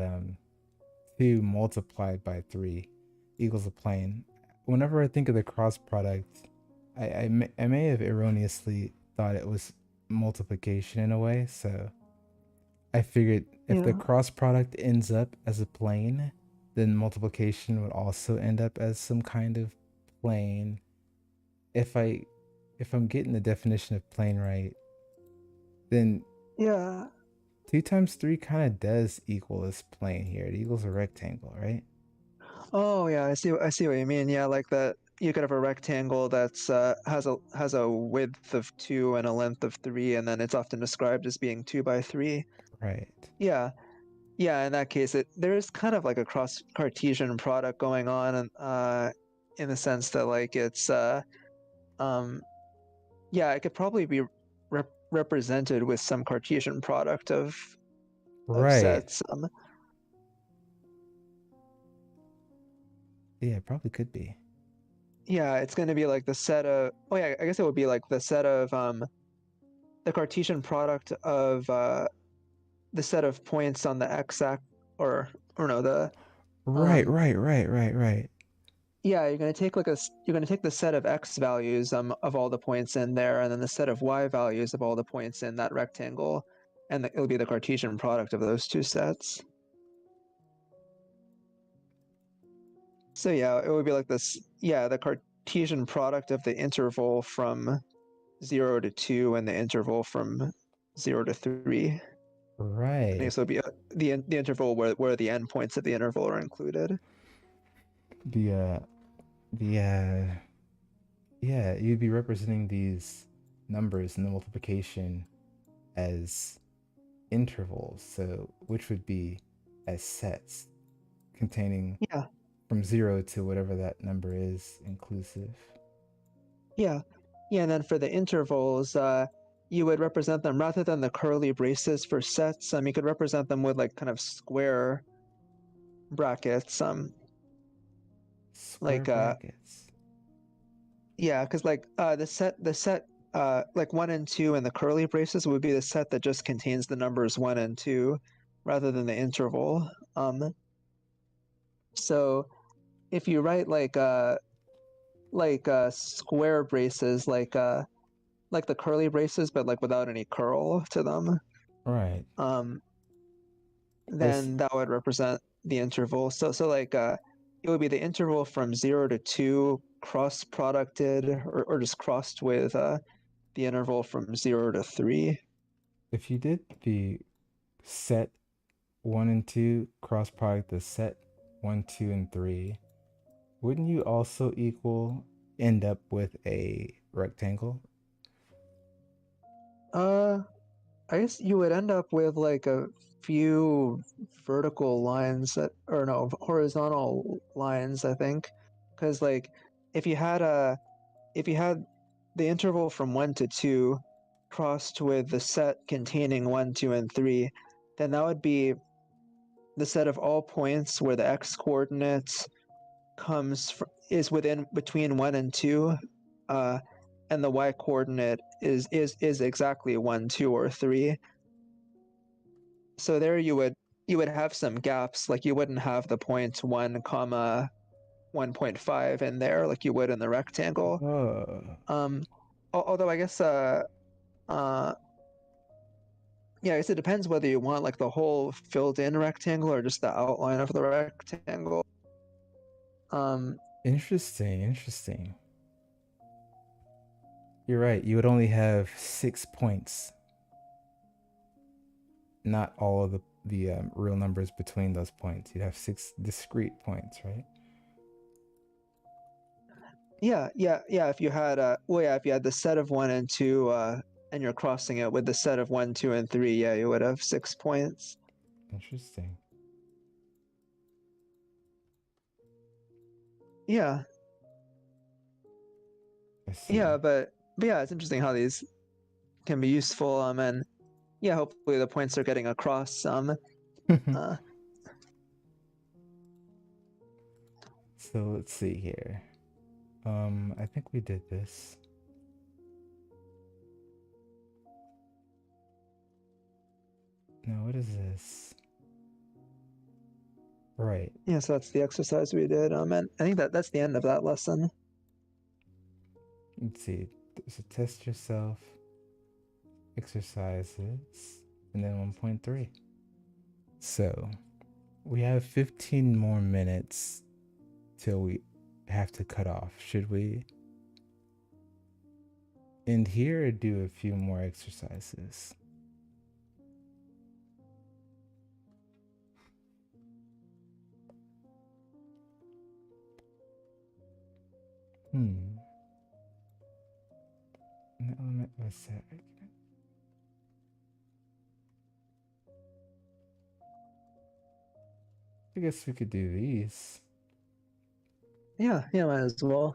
B: 2 multiplied by 3 equals a plane. Whenever I think of the cross product, I may have erroneously thought it was multiplication in a way. So I figured if the
A: yeah,
B: cross product ends up as a plane, then multiplication would also end up as some kind of plane. If I if I'm getting the definition of plane right, then
A: yeah.
B: 2 times 3 kind of does equal this plane here. It equals a rectangle, right?
A: Oh yeah, I see what you mean. Yeah, like that you could have a rectangle that's has a width of 2 and a length of 3, and then it's often described as being 2 by 3.
B: Right.
A: Yeah. Yeah, in that case, there's kind of like a cross Cartesian product going on, and in the sense that like it's um, yeah, it could probably be represented with some Cartesian product of
B: Right.
A: sets.
B: Yeah, it probably could be.
A: Yeah, it's going to be like the set of. Oh yeah, I guess it would be like the set of the Cartesian product of the set of points on the x-axis, or no, the
B: Right,
A: um
B: right, right, right, right.
A: yeah, you're going to take like you're going to take the set of x values of all the points in there, and then the set of y values of all the points in that rectangle, and it'll be the Cartesian product of those two sets. So yeah, it would be like this. Yeah, the Cartesian product of the interval from 0 to 2 and the interval from 0 to 3. I
B: Right.
A: guess it would be the interval where the endpoints of the interval are included.
B: The the yeah, you'd be representing these numbers in the multiplication as intervals, so which would be as sets containing
A: Yeah,
B: from 0 to whatever that number is inclusive.
A: yeah, yeah. And then for the intervals, you would represent them rather than the curly braces for sets. You could represent them with like kind of square brackets.
B: Square
A: Like
B: brackets.
A: yeah, because like the set like 1 and 2 and the curly braces would be the set that just contains the numbers 1 and 2, rather than the interval. So if you write like square braces, like the curly braces, but like without any curl to them,
B: Right.
A: um,
B: Was
A: then that would represent the interval. So like it would be the interval from 0 to 2 cross producted, or just crossed with the interval from 0 to 3.
B: if you did the set 1 and 2 cross product the set 1, 2, and 3, wouldn't you also equal end up with a rectangle?
A: Uh, I guess you would end up with like a few vertical lines that, or no, horizontal lines, I think, because like if you had a if you had the interval from 1 to 2 crossed with the set containing 1, 2, and 3, then that would be the set of all points where the x coordinates is within between 1 and 2, uh, and the y coordinate is exactly 1, 2, or 3. So there you would have some gaps, like you wouldn't have the point 1 comma 1.5 in there like you would in the rectangle.
B: Oh,
A: Um, although I guess uh yeah, I guess it depends whether you want like the whole filled in rectangle or just the outline of the rectangle. Um,
B: interesting, interesting. You're right. You would only have 6 points, not all of the the real numbers between those points. You'd have 6 discrete points, right?
A: Yeah, if you had if you had the set of 1 and 2, and you're crossing it with the set of 1, 2, and 3, yeah, you would have 6 points.
B: Interesting.
A: Yeah.
B: I see.
A: Yeah, but yeah, it's interesting how these can be useful. And yeah, hopefully the points are getting across.
B: So let's see here. I think we did this. No, what is this? Right.
A: Yeah, so that's the exercise we did. And I think that's the end of that lesson.
B: Let's see. So test yourself, exercises, and then 1.3. So we have 15 more minutes till we have to cut off. Should we end here or do a few more exercises? An element of a set. I guess we could do these.
A: Yeah, might as well.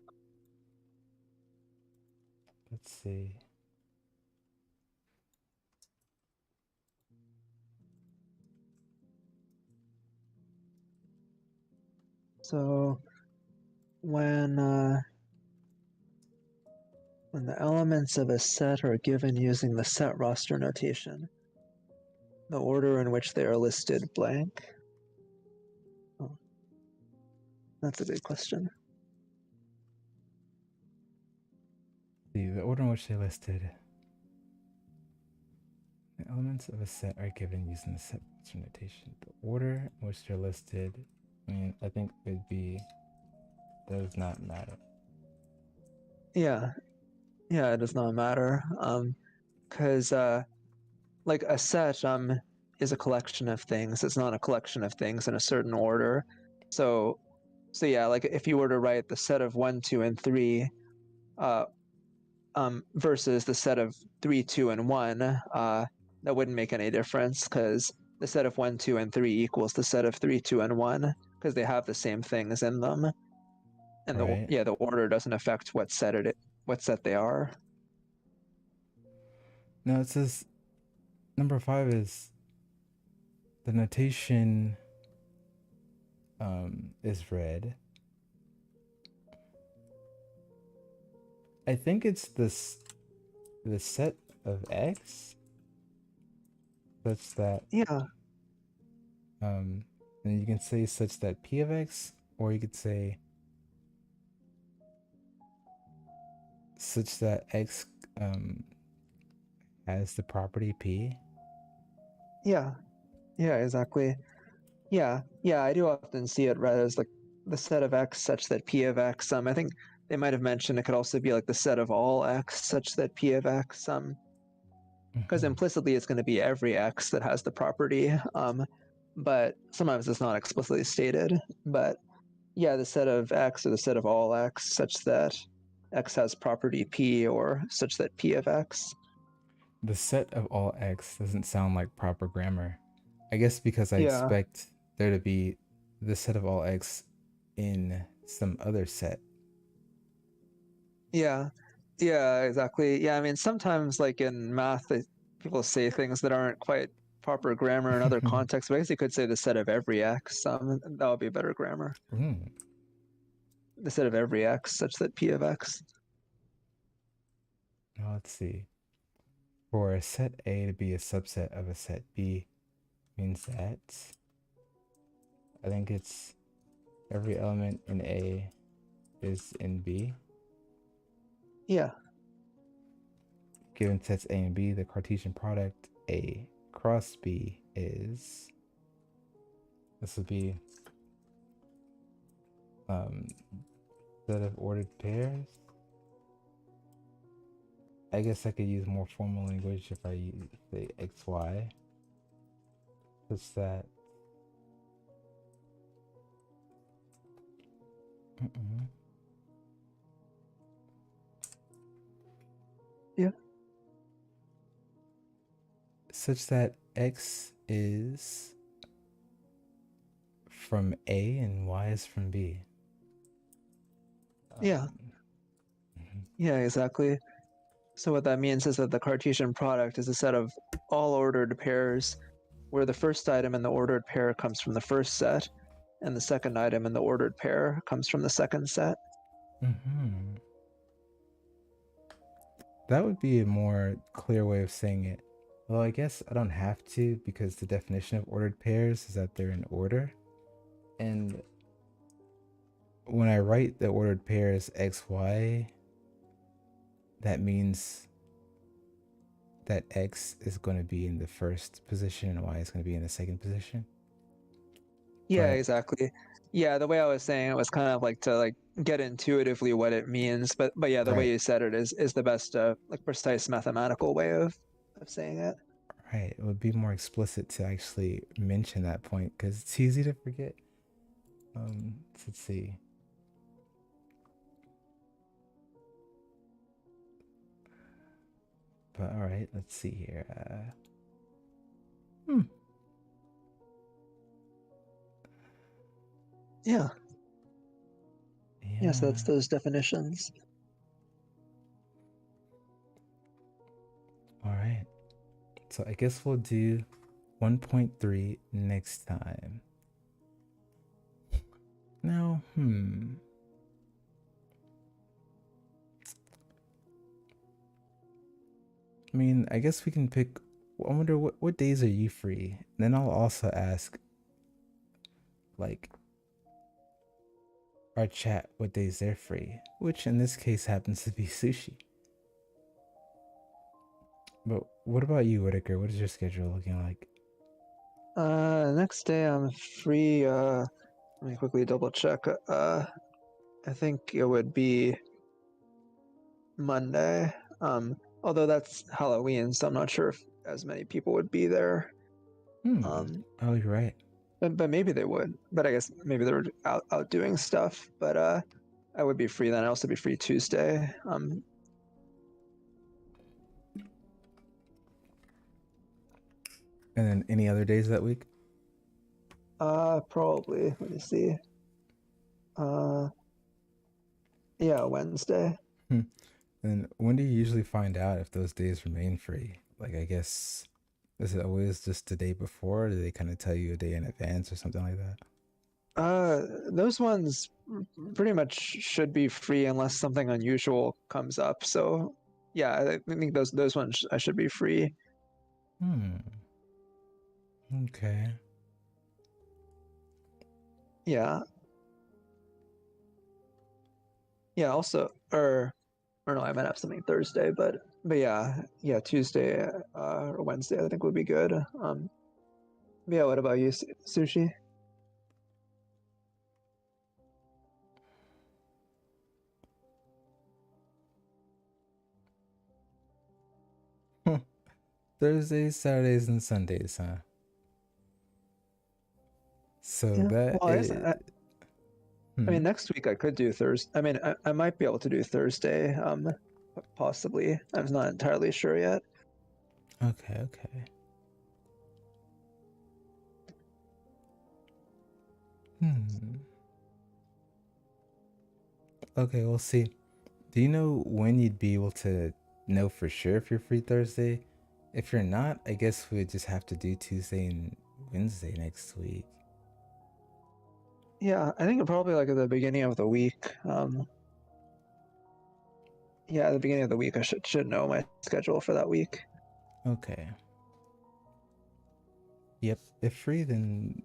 B: Let's see.
A: So when the elements of a set are given using the set roster notation, the order in which they are listed blank. Oh, that's a good question.
B: The order in which they're listed. The elements of a set are given using the set roster notation. The order in which they're listed, I think it'd be does not matter.
A: Yeah, it does not matter. Because like a set is a collection of things. It's not a collection of things in a certain order. So yeah, like if you were to write the set of 1, 2, and 3, versus the set of 3, 2, and 1, that wouldn't make any difference because the set of 1, 2, and 3 equals the set of 3, 2, and 1 because they have the same things in them. And
B: right?
A: the order doesn't affect what set they are.
B: No, it says number 5 is the notation is red. I think it's the set of x such that and you can say such that p of x, or you could say such that x has the property p.
A: Yeah, exactly. Yeah, I do often see it read as like the set of x such that p of x. I think they might have mentioned it could also be like the set of all x such that p of x. Because implicitly it's going to be every x that has the property. But sometimes it's not explicitly stated. But yeah, the set of x or the set of all x such that x has property p or such that p of x.
B: The set of all x doesn't sound like proper grammar. I guess because I expect there to be the set of all x in some other set.
A: Yeah, exactly. Yeah, I mean, sometimes like in math, people say things that aren't quite proper grammar in other contexts. But I guess you could say the set of every x. That would be better grammar. The set of every x such that p of x.
B: Now let's see. For a set A to be a subset of a set B means that I think it's every element in A is in B.
A: Yeah.
B: Given sets A and B, the Cartesian product A cross B is, this would be set of ordered pairs. I guess I could use more formal language if I use the XY. such that
A: Yeah.
B: such that x is from A and y is from B.
A: Yeah. Yeah, exactly. So what that means is that the Cartesian product is a set of all ordered pairs where the first item in the ordered pair comes from the first set and the second item in the ordered pair comes from the second set.
B: That would be a more clear way of saying it. Well, I guess I don't have to because the definition of ordered pairs is that they're in order. And when I write the ordered pairs XY, that means that X is going to be in the first position and Y is going to be in the second position.
A: Yeah,
B: But
A: exactly. Yeah, the way I was saying it was kind of like to like get intuitively what it means, but yeah, the way
B: right,
A: you said it is the best like precise mathematical way of saying it.
B: right, it would be more explicit to actually mention that point because it's easy to forget. Let's see. But all right, let's see here.
A: Yeah.
B: Yeah.
A: Yes, that's those definitions.
B: All right. So I guess we'll do 1.3 next time. Now, I mean, I guess we can pick. I wonder what days are you free? And then I'll also ask, like, our chat what days they're free, which in this case happens to be sushi. But what about you, Whitaker? What is your schedule looking like?
A: Next day I'm free. Let me quickly double check. I think it would be Monday. Although that's Halloween, so I'm not sure if as many people would be there.
B: Oh, you're right.
A: But maybe they would. But I guess maybe they were out doing stuff. But I would be free then. I'd also be free Tuesday.
B: And then any other days that week?
A: Probably. Let me see. Yeah, Wednesday.
B: And when do you usually find out if those days remain free? Like, I guess, is it always just the day before? Or do they kind of tell you a day in advance or something like that?
A: Those ones pretty much should be free unless something unusual comes up. So, yeah, I think those ones I should be free.
B: Okay.
A: Yeah. Yeah. Also, or no, I might have something Thursday, but yeah, Tuesday or Wednesday I think would be good. Yeah. What about you, Sushi?
B: Thursdays, Saturdays, and Sundays, huh? So
A: Yeah.
B: that
A: Well,
B: is.
A: I mean, next week I could do Thursday. I mean, I might be able to do Thursday. Possibly. I'm not entirely sure yet.
B: Okay. Okay, we'll see. Do you know when you'd be able to know for sure if you're free Thursday? If you're not, I guess we would just have to do Tuesday and Wednesday next week.
A: Yeah, I think probably like at the beginning of the week. Yeah, at the beginning of the week I should know my schedule for that week.
B: Okay. Yep. If free, then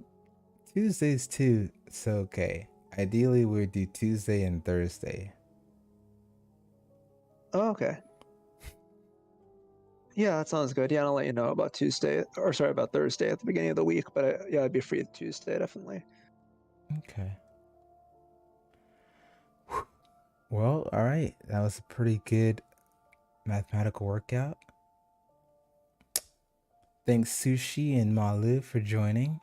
B: Tuesdays too. So okay. Ideally, we would do Tuesday and Thursday.
A: Oh, okay. Yeah, that sounds good. Yeah, I'll let you know about Tuesday, or sorry, about Thursday at the beginning of the week. But yeah, I'd be free Tuesday definitely.
B: Okay. Well, all right. That was a pretty good mathematical workout. Thanks Sushi and Malu for joining.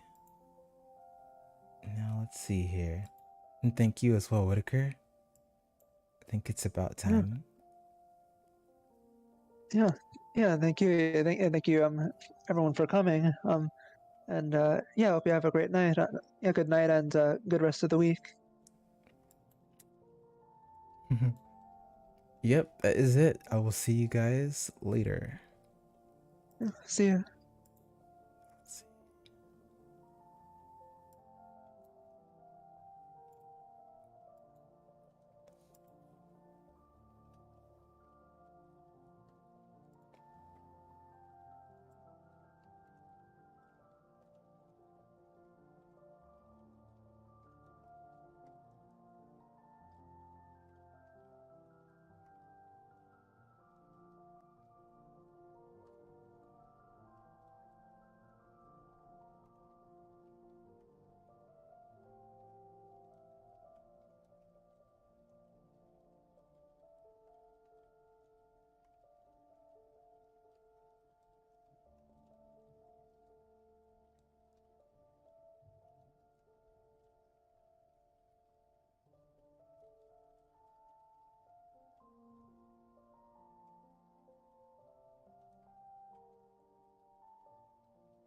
B: Now let's see here. And thank you as well, Whitaker. I think it's about time.
A: Yeah. Thank you. Thank you, everyone for coming. And yeah, hope you have a great night. Yeah, good night and good rest of the week.
B: Yep, that is it. I will see you guys later.
A: See you.